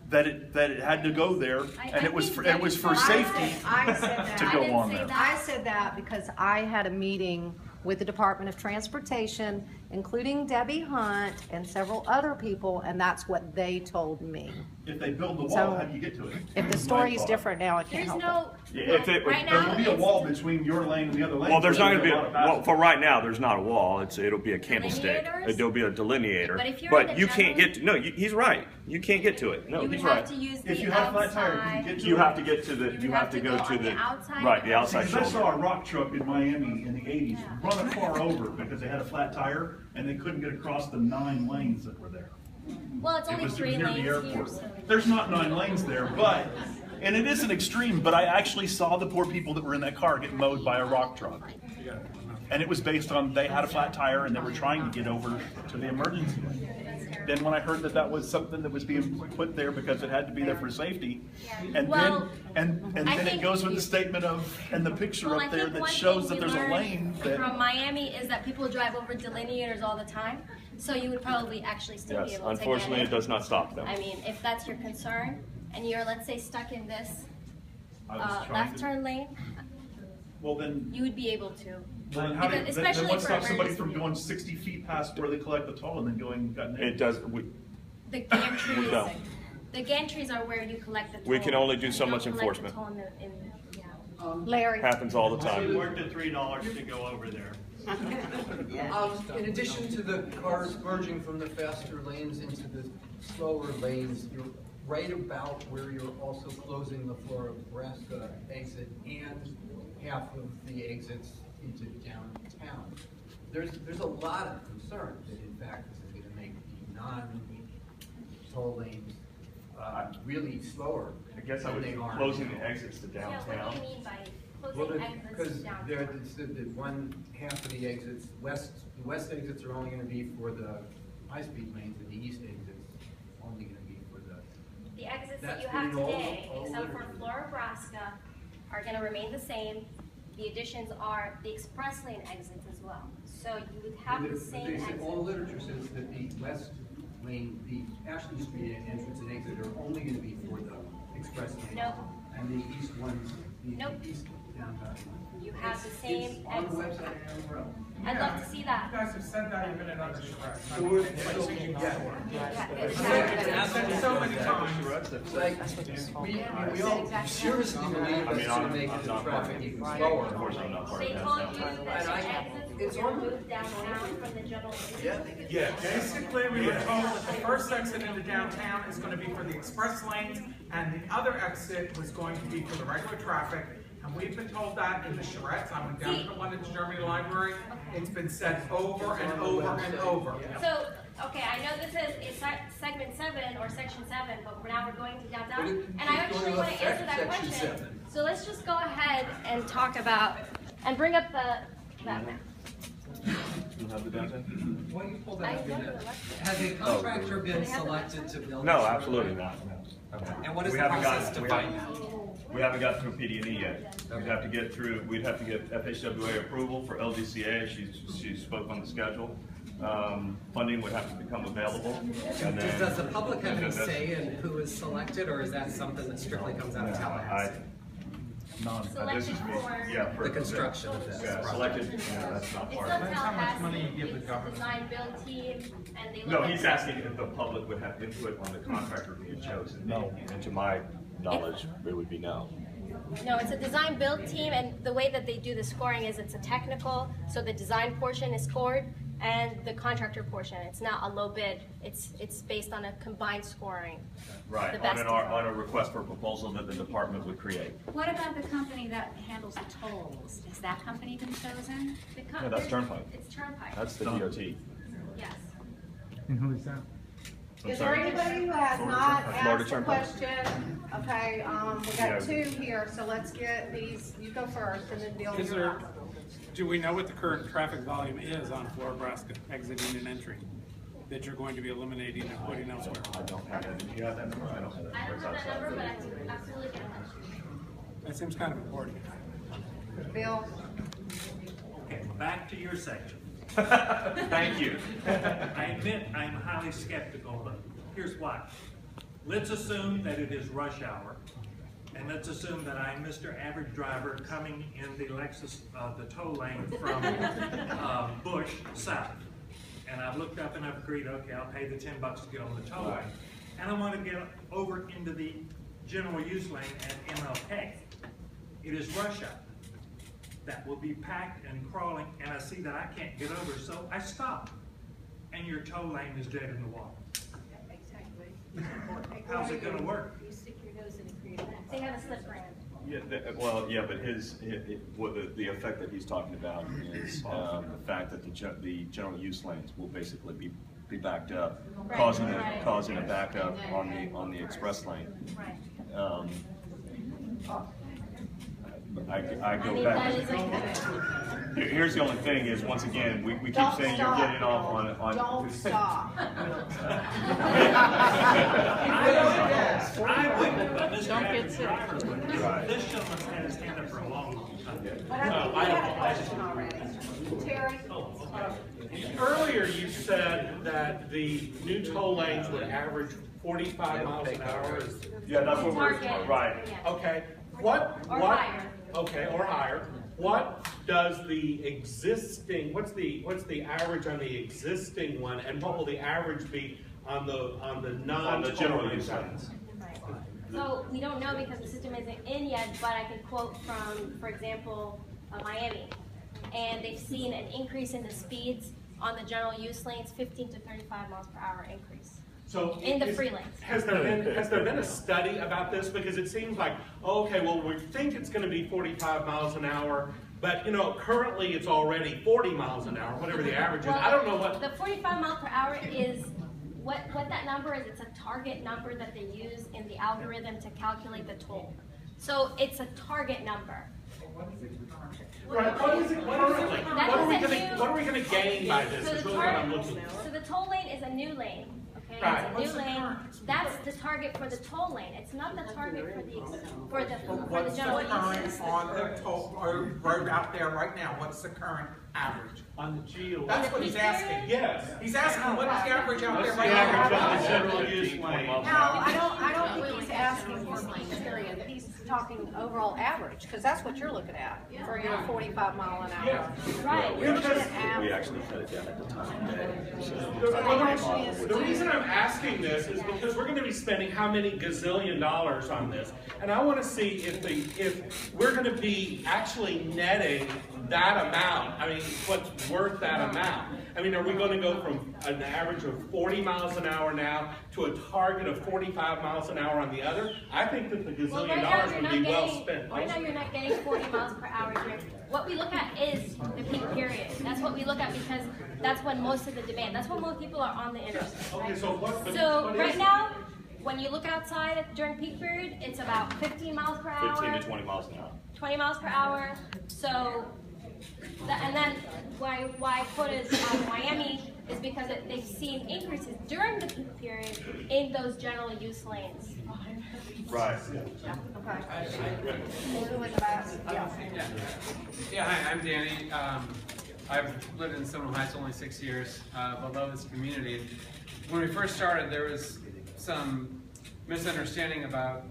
that it had to go there, and it was for safety I said that. to go on there. I said that because I had a meeting with the Department of Transportation, including Debbie Hunt and several other people, and that's what they told me. If they build the wall, So, how do you get to it? If the story's different now, I can't There's help no, Yeah, if it- right There now, will be a wall between your lane and the other lane. Well, there's so not going to be lot of well, for right now. There's not a wall. It'll be a candlestick. Delineators? There'll be a delineator. But if you're in the you can't general- get to. No, he's right. You can't get to it. No, you would he's have right. to use If the you have a flat tire, outside. you can get to You it. have to get to the. You You would have have to to go go to on the the outside? right, the outside Because I shoulder. saw a rock truck in Miami in the 80s run a car over because they had a flat tire and they couldn't get across the 9 lanes that were there. Well, it's It only was 3 near the lanes here, airport. so. There's not 9 lanes there, and it is an extreme, but I actually saw the poor people that were in that car get mowed by a rock truck. And it was based on they had a flat tire and they were trying to get over to the emergency lane. Then when I heard that was something that was being put there because it had to be there for safety, and Well, then I it think- goes with the statement and the picture Well, up I there think that one shows thing that we there's a learned lane that. from Miami is that people drive over delineators all the time, so you would probably actually still be Yes. able to get Unfortunately, in. it does not stop them. I mean, if that's your concern, and you're, let's say, stuck in this I was trying left to- turn lane, Well, then. you would be able to. Well, then how do Because then especially what for stops somebody emergency. from going 60 feet past where they collect the toll and then going? It does. The gantry We is, don't. The gantries are where you collect the toll. We can only do so You much don't collect the enforcement. toll in the, yeah. Larry. Happens all the time. Worth the $3 to go over there. In addition to the cars merging from the faster lanes into the slower lanes, you're right about where you're also closing the Florida exit and half of the exits into downtown. There's a lot of concern that in fact this is going to make the non-toll lanes really slower. I guess I than would they be are closing now. the exits to Yeah, what downtown. do you mean by Well, closing exits because downtown? the one half of the exits, the west exits are only going to be for the high-speed lanes, and the east exits only going to be for the. The exits that That's you have been all- today, all except for literature. Flora, Nebraska, are gonna remain the same. The additions are the express lane exits as well. So you would have the same exit. All literature says that the west lane, the Ashley Street entrance and exit are only going to be for the express lane. Nope. And the east ones, the Nope. east downtown. You have the same It's on the exit. website and on the road. I'd love to see that. You guys have said that even in other charrettes. So So many times. Like, we all seriously believe it's going to make the traffic even slower. Of course, I'm not part They of told that. you that the exits were moved downtown from the general. Yeah, basically, we were told that the first exit into downtown is going to be for the express lanes, and the other exit was going to be for the regular traffic. And we've been told that in the charrettes. I went down to the one at the Germany Library. It's been said over and over and over. So, okay, I know this is segment 7 or section 7, but now we're going to downtown. And I actually want to answer that question. So let's just go ahead and talk about, and bring up that map. You have the downtown? Why don't you pull I that up? know Nina? the Has a contractor been selected to build? No, this road? absolutely not. Okay. And what is We the haven't process gotten- to we find haven't- out? We haven't got through PD&E yet. We'd have to get through, we'd have to get FHWA approval for LDCA. She spoke on the schedule. Funding would have to become available. And then, Does the public have any that's- say in who is selected, or is that something that strictly comes out of Tallahassee? This is me, yeah. The construction of this Yeah, project. selected, yeah, that's not It's part not of it. Tallahassee, it's the design build team, and they look No, at. he's asking if the public would have input on the contractor being chosen. No. And to my knowledge, it would be no. No, it's a design build team, and the way that they do the scoring is it's a technical, so the design portion is scored, and the contractor portion, it's not a low bid, it's based on a combined scoring. Right, The best on a request for proposal that the department would create. What about the company that handles the tolls? Has that company been chosen? No, that's Turnpike. It's Turnpike. That's the DOT. Yes. And who is that? Is there anybody who has not Florida asked a Turnpike. question? Okay, we Yeah. got 2 here, so let's get these, you go first and then Bill. Is you're there, up. do we know what the current traffic volume is on Flora, Nebraska, exiting and entering, that you're going to be eliminating and putting elsewhere? I don't have that. Do you have that number? I don't have that. I don't Where's have that that? number, but I can absolutely get that. That seems kind of important. Bill? Okay, back to your section. Thank you. I admit I'm highly skeptical, but here's why. Let's assume that it is rush hour, and let's assume that I'm Mr. Average Driver coming in the Lexus, the tow lane from Bush south. And I've looked up and I've agreed, okay, I'll pay the $10 to get on the tow lane. And I want to get over into the general use lane at MLK. It is rush hour. That will be packed and crawling, and I see that I can't get over, so I stop. And your tow lane is dead in the water. How's it gonna work? You stick your nose in a creek. They have a slip brand. Yeah, but the effect that he's talking about is the fact that the general use lanes will basically be backed up, causing a backup on the express lane. Right. I go back. Here's the only thing is, once again, we keep Don't saying stop, you're getting off on. Don't stop. I wouldn't, but Mr. Don't get Average sick. Driver would. Right. This gentleman's had his hand up for a long, long time. But I think we had a question already. Terry? Earlier, you said that the new toll lanes would average 45 miles an hour. Yeah, that's what we're, Target. right. Okay, Or higher. Okay, or higher. What does the existing, what's the average on the existing one, and what will the average be on the On the general use lanes. So we don't know because the system isn't in yet, but I can quote from, for example, Miami. And they've seen an increase in the speeds on the general use lanes, 15 to 35 miles per hour increase. So in the free lanes. Has there been a study about this? Because it seems like, okay, well, we think it's going to be 45 miles an hour, but you know, currently it's already 40 miles an hour, whatever the average is. Well, I don't know what. The 45 miles per hour is what that number is. It's a target number that they use in the algorithm to calculate the toll. So it's a target number. Right. What is it currently? What are we going to gain by this? Is really what I'm looking for. So the toll lane is a new lane. Okay, Right. it's a new lane. That's the target for the toll lane. It's not the target for the What's the general current uses. on the toll road out there right now? What's the current average? On the GO. That's what he's asking. Yes. He's asking what's the average out there What's right the average now? on the general use lane? No, I don't think he's asking for peak period. He's talking overall average, because that's what you're looking at for your 45 mile an hour. Right. We actually cut it down at the time of day. The reason I'm asking this is because we're going to be spending how many gazillion dollars on this, and I want to see if we're going to be actually netting that amount. I mean, what's worth that amount? I mean, are we going to go from an average of 40 miles an hour now to a target of 45 miles an hour on the other? I think that the gazillion dollars would be well spent. Right now you're not getting 40 miles per hour here. What we look at is the peak period. That's what we look at because that's when most of the demand, that's when most people are on the interstate. Okay, so what? So right now, when you look outside during peak period, it's about 15 miles per hour. 15 to 20 miles an hour. 20 miles per hour. So, and then why I quoted Miami is because they've seen increases during the peak period in those general use lanes. Right. Yeah, hi, I'm Danny. I've lived in Seminole Heights only 6 years, but love this community. When we first started, there was some misunderstanding about,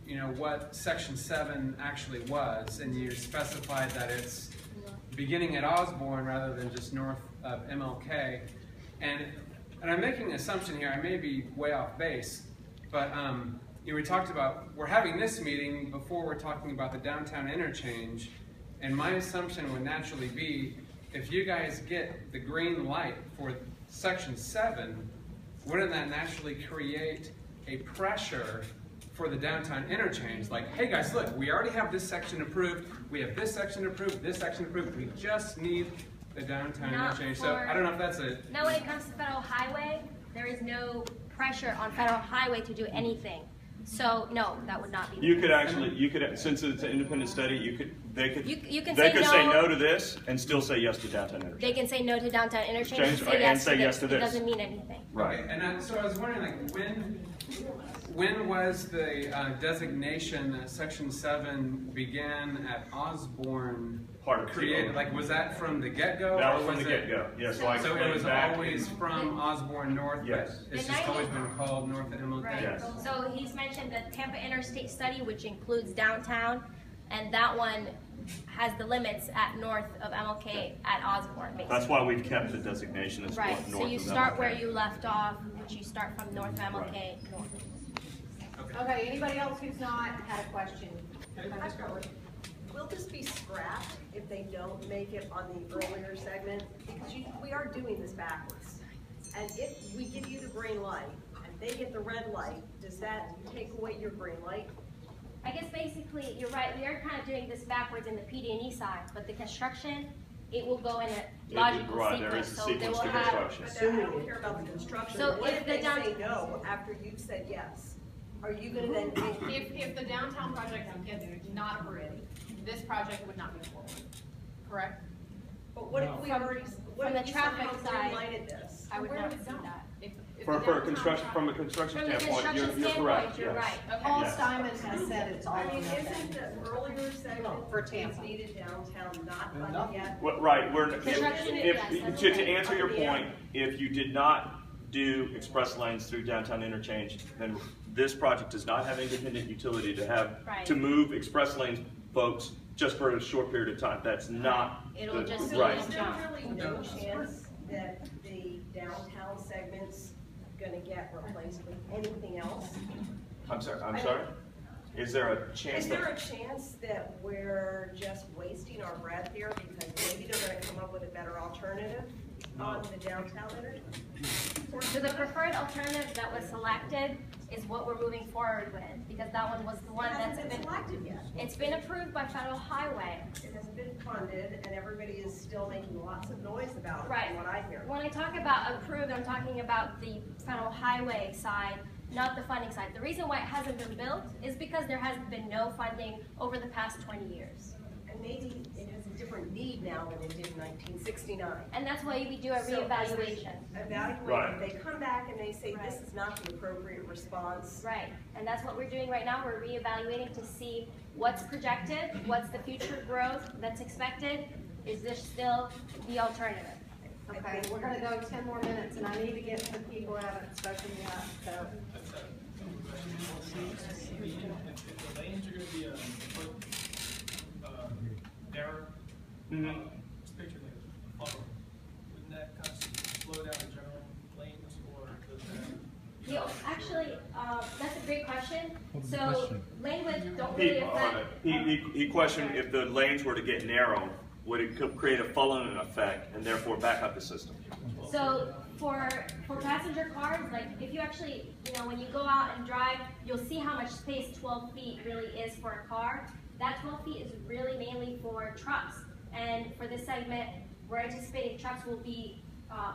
you know, what Section 7 actually was, and you specified that it's beginning at Osborne rather than just north of MLK. And I'm making an assumption here, I may be way off base, but you know, we talked about, we're having this meeting before we're talking about the downtown interchange, and my assumption would naturally be, if you guys get the green light for Section 7, wouldn't that naturally create a pressure for the downtown interchange? Like, hey guys, look, we already have this section approved, we have this section approved, this section approved, we just need the downtown interchange. So I don't know if that's a... Now when it comes to Federal Highway, there is no pressure on Federal Highway to do anything. So no, that would not be. You could actually, since it's an independent study, they could say no to this and still say yes to downtown interchange. They can say no to downtown interchange and say yes to this. It doesn't mean anything. Right. Okay, and so I was wondering, like, when was the designation that Section 7 began at Osborne created? Like, was that from the get-go? That was from the get-go. Yeah, so it was always from Osborne north. Yes. But it's just always been called north of MLK. Right. Yes. So he's mentioned the Tampa Interstate Study, which includes downtown, and that one has the limits at north of MLK at Osborne. Basically. That's why we've kept the designation as right. north So you of start MLK. where you left off, which you start from north of MLK north. Okay, anybody else who's not had a question? Will this be scrapped if they don't make it on the earlier segment? Because we are doing this backwards. And if we give you the green light and they get the red light, does that take away your green light? I guess basically, you're right, we are kind of doing this backwards in the PD&E side, but the construction, it will go in a logical sequence. So they will have. But then I don't care about the construction. So what if they the say no after you've said yes? Are you going to then? If the downtown project is not approved, this project would not move forward, correct? But what if we already, what From if the you traffic somehow side, greenlighted this? I would Where not would it see go? that. From a construction From the standpoint, you're construction correct. standpoint, you're Yes. right. Paul Yes. Steinman has said it's all I mean, or nothing. isn't the earlier segment For Tampa. needed downtown not funded yet? Right. To right. answer your point, if you did not do express lanes through downtown interchange, then this project does not have independent utility to have to move express lanes folks just for a short period of time. That's not It'll just right. Is there really no chance that the downtown segments gonna get replaced with anything else? I'm sorry? Is there a chance Is there that? a chance that we're just wasting our breath here because maybe they're gonna come up with a better alternative on the downtown energy? So the preferred alternative that was selected is what we're moving forward with, because that one was the one It that's hasn't been selected yet. It's been approved by Federal Highway. It hasn't been funded, and everybody is still making lots of noise about it, Right. from what I hear. When I talk about approved, I'm talking about the Federal Highway side, not the funding side. The reason why it hasn't been built is because there has been no funding over the past 20 years. And maybe it has a different need now than it did in 1969. And that's why we do a So as they reevaluation. evaluate, Right. they come back and they say, this is not the appropriate response. Right, and that's what we're doing right now. We're reevaluating to see what's projected, what's the future growth that's expected. Is this still the alternative? Okay, we're gonna go 10 more minutes, and I need to get to the people who haven't spoken yet, so. If the lanes are gonna be a foot narrow, just picture like a funnel, wouldn't that constantly slow down the general lanes, or does that? Yeah, actually, that's a great question. So lane width don't really affect. He questioned if the lanes were to get narrow, would it create a funneling effect and therefore back up the system? So for passenger cars, like if you actually, when you go out and drive, you'll see how much space 12 feet really is for a car. That 12 feet is really mainly for trucks. And for this segment, we're anticipating trucks will be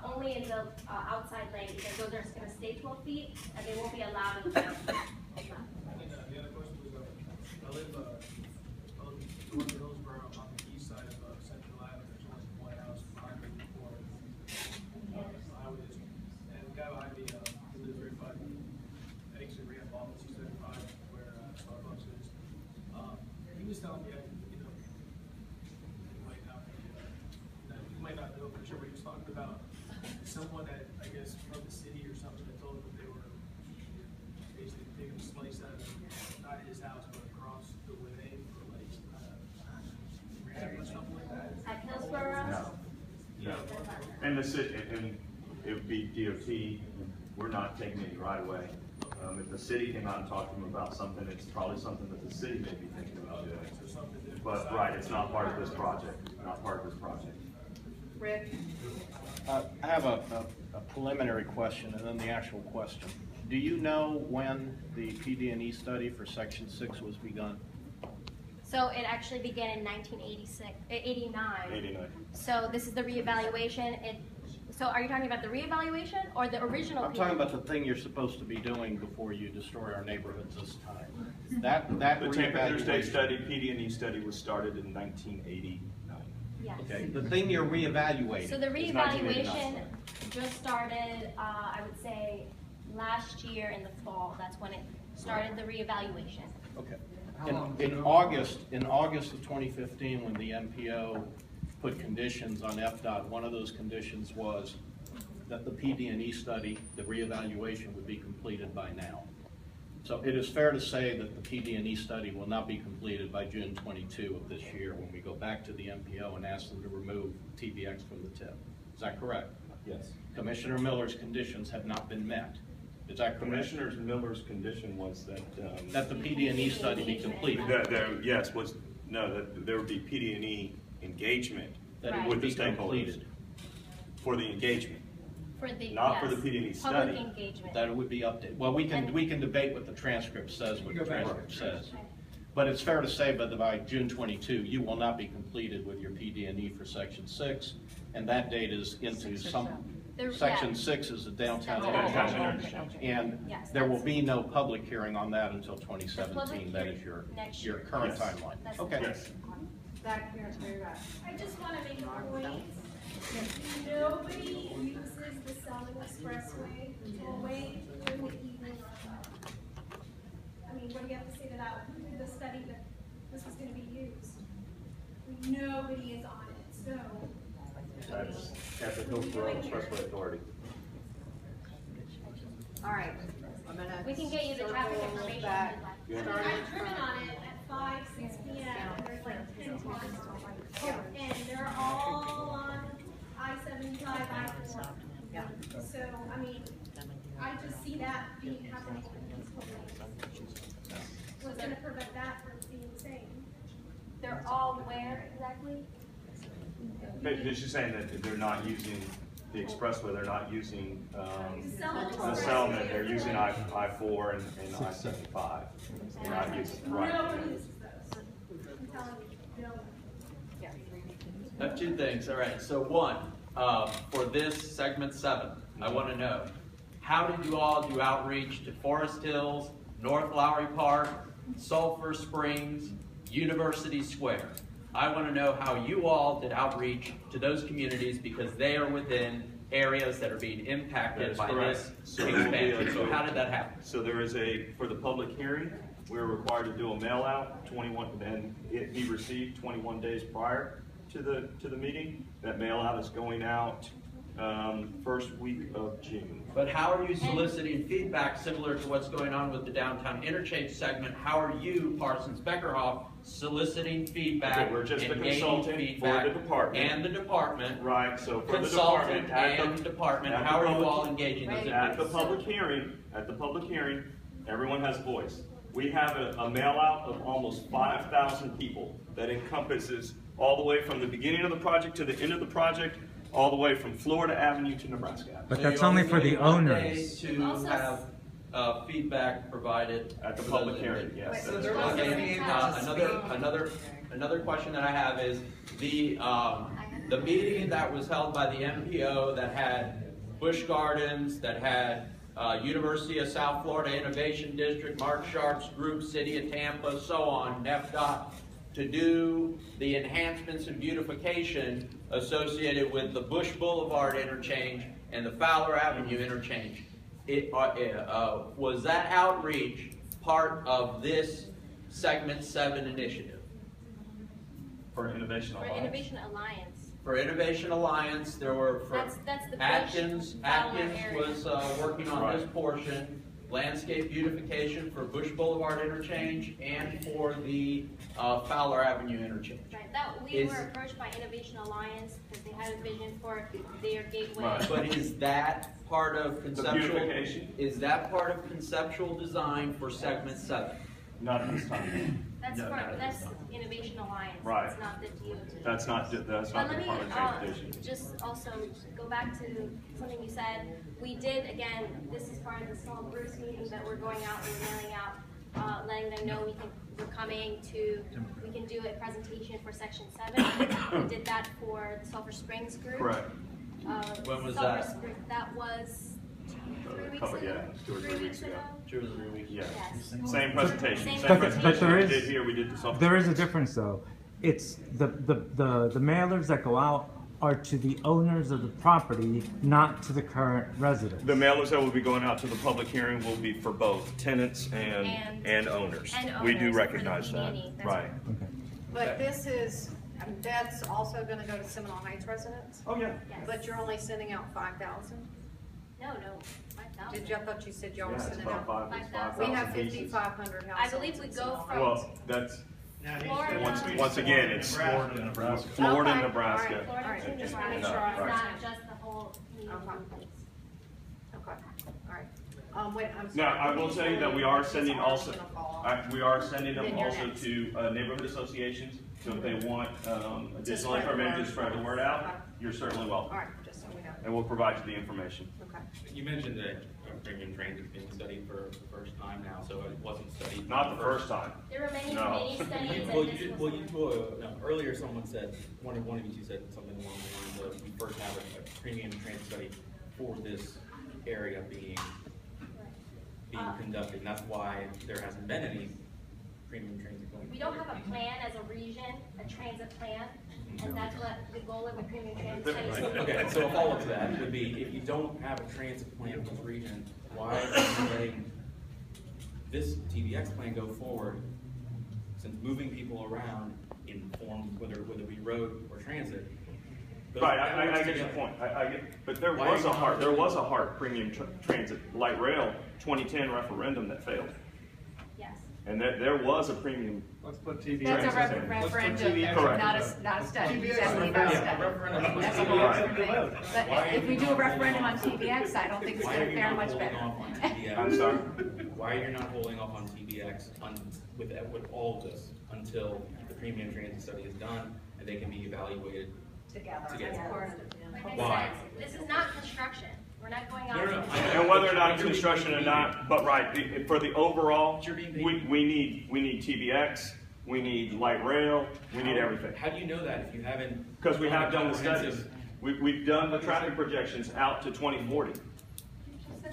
only in the outside lane, because those are going to stay 12 feet and they won't be allowed in the front. The other question was, I live in Hillsborough on the east side of Central Avenue. There's only one house behind me before highway district. And the guy behind me lives right by the exit ramp off of 275 where Starbucks is. He was telling me, you might not know for sure what he was talking about. Someone that, I guess, from the city or something that told him that they were basically taking a slice out of not his house, but across the way for like or something like that. At Hillsborough? No. And the city, and it would be DOT, we're not taking any right away. If the city came out and talked to them about something, it's probably something that the city may be thinking about doing. But, right, it's not part of this project, not part of this project. Rick? I have a preliminary question and then the actual question. Do you know when the PD&E study for Section 6 was begun? So it actually began in 1989. 89. So this is the reevaluation. So are you talking about the reevaluation or the original? I'm talking about the thing you're supposed to be doing before you destroy our neighborhoods this time. That The Tampa Interstate reevaluation. study, PD&E study was started in 1989. Yes. Okay, the thing you're reevaluating. So the is reevaluation just started, I would say, last year in the fall. That's when it started, the reevaluation. Okay. In August of 2015, when the MPO put conditions on FDOT, one of those conditions was that the PD&E study, the reevaluation, would be completed by now. So it is fair to say that the PD&E study will not be completed by June 22 of this year when we go back to the MPO and ask them to remove TBX from the tip. Is that correct? Yes. Commissioner Miller's conditions have not been met. Is that correct? Commissioner Miller's condition was that that the PD&E study be completed. That there would be PD&E engagement That it with would the be stakeholders completed. for the engagement, For the, not for yes, the PD&E public study. engagement. That it would be updated. Well, we can debate what the transcript says, But it's fair to say that by June 22, you will not be completed with your PD&E for Section 6, and that date is into Section 6 is the downtown interchange. And Yes, there will be no public hearing on that until 2017. That is next your year. current Yes. timeline. That's Okay. Yes. Back here, very back. I just want to make a point. Nobody uses the Southern Expressway tollway during the evening rush hour. I mean, what do you have to say to that? Who did the study that this was going to be used? Nobody is on it, so. That's at the Hillsborough Expressway Authority. All right. I'm gonna We can get you the traffic circle information. back. I mean, I've driven on it at 5, 6 p.m. and there's like 10 cars. And they're all on I-75, I-4. So, I mean, I just see that being happening in these places. What's gonna prevent that from being the same? They're all where exactly? She's saying that they're not using the expressway, they're not using the Expressway. settlement, they're using I-4 and I-75. They're not using, right. Nobody uses those. I'm telling you, no one. I have two things. All right. So one, for this segment 7, I want to know, how did you all do outreach to Forest Hills, North Lowry Park, Sulphur Springs, University Square? I want to know how you all did outreach to those communities because they are within areas that are being impacted by this expansion. So how did that happen? So there is for the public hearing, we were required to do a mail out 21, and it be received 21 days prior to the meeting. That mail out is going out first week of June. But how are you soliciting feedback similar to what's going on with the downtown interchange segment? How are you, Parsons Beckerhoff, soliciting feedback? Okay, we're just the and gaining consultant feedback for the department. and the department. Right. So for consultant the department, and the department, how are you all engaging those at the public hearing, everyone has a voice. We have a mail out of almost 5,000 people that encompasses all the way from the beginning of the project to the end of the project, all the way from Florida Avenue to Nebraska Avenue. But that's only for the owners. To have feedback provided at the public hearing, yes. So another question that I have is the meeting that was held by the MPO that had Busch Gardens, that had University of South Florida Innovation District, Mark Sharp's group, City of Tampa, so on, FDOT, to do the enhancements and beautification associated with the Bush Boulevard interchange and the Fowler Avenue interchange. Was that outreach part of this segment 7 initiative? For Innovation For Alliance. Innovation Alliance. For Innovation Alliance, there were That's the Atkins Fowler area. was working on this portion, landscape beautification for Bush Boulevard interchange and for the Fowler Avenue interchange. Right. We were approached by Innovation Alliance because they had a vision for their gateway. Right. But is that part of conceptual? beautification? Is that part of conceptual design for segment 7? Not at this time. That's Innovation Alliance. Right. It's not the DOT. That's not But Department let of me Transportation. just also go back to something you said. We did, again, this is part of the small groups meeting that we're going out and we're mailing out, letting them know we're coming we can do a presentation for section 7. We did that for the Sulphur Springs group. Correct. When was Sulphur that? Springs, that was 3 weeks ago. Yeah, 2 or 3 weeks ago. 2 or 3 weeks. Yeah. Yes. Same presentation. Same Same But presentation there we is did here. We did the Sulphur there is a Springs. difference though. It's the mailers that go out are to the owners of the property, not to the current residents. The mailers that will be going out to the public hearing will be for both tenants and owners. We do owners recognize for the that. community. That's Right. But this is, that's also gonna go to Seminole Heights residents? Oh, yeah. Yes. But you're only sending out 5,000? No, 5,000. I thought you said y'all were Yeah, it's sending about out? 5,000 We have pieces. 5,500 I households. believe we in go Seminole from Well, that's Florida. once again, it's Florida and Nebraska. Florida and Okay. Nebraska. Florida to And- Nebraska. and, It's right. not just the whole community. Okay, all right. Wait, I'm sorry. Now, I will tell you that we are sending also, Gonna fall off. we are sending them Then you're also next. to neighborhood associations. So if they want additional spread the information word. to spread the word out, Okay. you're certainly welcome. All right, just so we know. And we'll provide you the information. Okay. You mentioned that premium transit being studied for the first time now, so it wasn't studied. Not the first time. There were many No. committee studies Well, and this was. no, earlier someone said, one of you two said something along the lines of, we first have a premium transit study for this area being conducted, and that's why there hasn't been any premium transit going. We don't have a plan as a region, a transit plan, and that's what the goal of the premium transit study is. Right. Okay, so a follow-up to that would be, if you don't have a transit plan for this region, why are you letting this TBX plan go forward, since moving people around in forms, whether it be road or transit? Right, I get your point. I get, but there was a HART premium transit light rail 2010 referendum that failed. Yes. And there was a premium. Let's put TBX. That's a referendum, Correct. not a study. Exactly, not a study. That's a whole different thing. But if we do a referendum on TBX, I don't think it's going to fare much better. I'm sorry? Why are you not holding off on TBX with all of this until the premium transit study is done and they can be evaluated together? Why? This is not construction. We're not going on. No. And whether or not it's construction or not, but right, for the overall, we need TBX, we need light rail, we need everything. How do you know that if you haven't? Because we have done the studies. We've done the traffic projections out to 2040.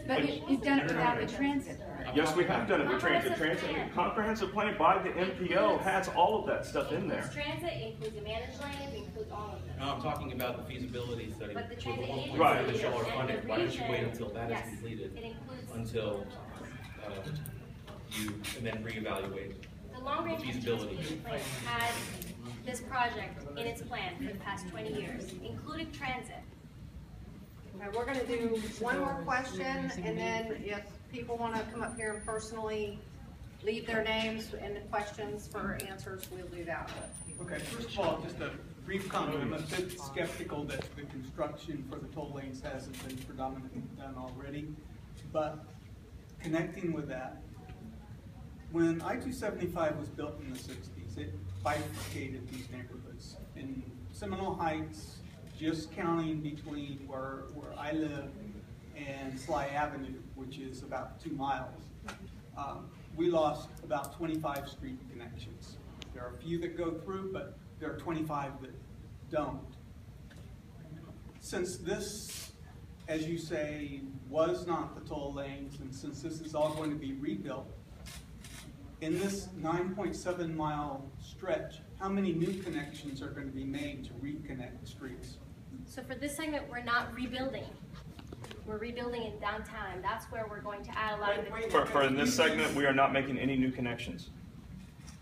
But you've done it without the transit. Yes, we have done it with transit. Comprehensive plan by the MPO has all of that stuff in there. Transit includes the managed lanes, includes all of them. No, I'm talking about the feasibility study. But the with transit the agency Right. $1.5 billion funding. and Why don't you wait region, until that yes, is completed? it includes- Until you, and then reevaluate The long-range feasibility. transportation plan had this project in its plan for the past 20 years, including transit. Okay, we're gonna do one more question, and then if people wanna come up here and personally leave their names and the questions for answers, we'll do that. Okay, first of all, just a brief comment. I'm a bit skeptical that the construction for the toll lanes hasn't been predominantly done already. But connecting with that, when I-275 was built in the 60s, it bifurcated these neighborhoods. In Seminole Heights, just counting between where I live and Sly Avenue, which is about 2 miles, we lost about 25 street connections. There are a few that go through, but there are 25 that don't. Since this, as you say, was not the toll lanes, and since this is all going to be rebuilt, in this 9.7 mile stretch, how many new connections are going to be made to reconnect the streets? So for this segment, we're not rebuilding. We're rebuilding in downtown. That's where we're going to add a lot of the. For in this segment, we are not making any new connections.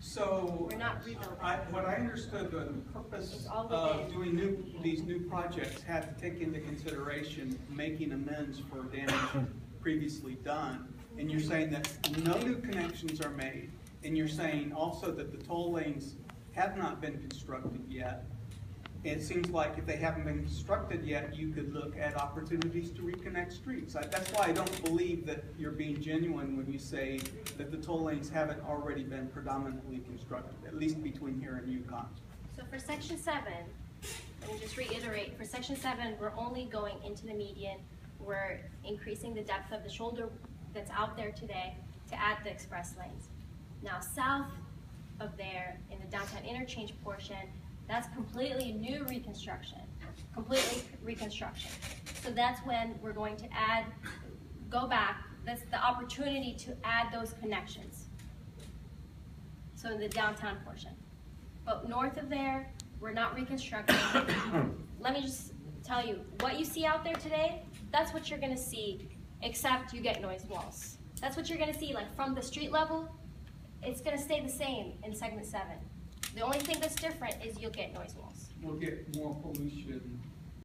So, We're not rebuilding. what I understood, the purpose of doing these new projects had to take into consideration making amends for damage previously done. And you're saying that no new connections are made, and you're saying also that the toll lanes have not been constructed yet. It seems like if they haven't been constructed yet, you could look at opportunities to reconnect streets. That's why I don't believe that you're being genuine when you say that the toll lanes haven't already been predominantly constructed, at least between here and Yukon. So for section 7, let me just reiterate, for section 7, we're only going into the median. We're increasing the depth of the shoulder that's out there today to add the express lanes. Now south of there, in the downtown interchange portion, that's completely new reconstruction, So that's when we're going to go back, that's the opportunity to add those connections. So in the downtown portion. But north of there, we're not reconstructing. Let me just tell you, what you see out there today, that's what you're gonna see, except you get noise walls. That's what you're gonna see, like from the street level, it's gonna stay the same in segment 7. The only thing that's different is you'll get noise walls. We'll get more pollution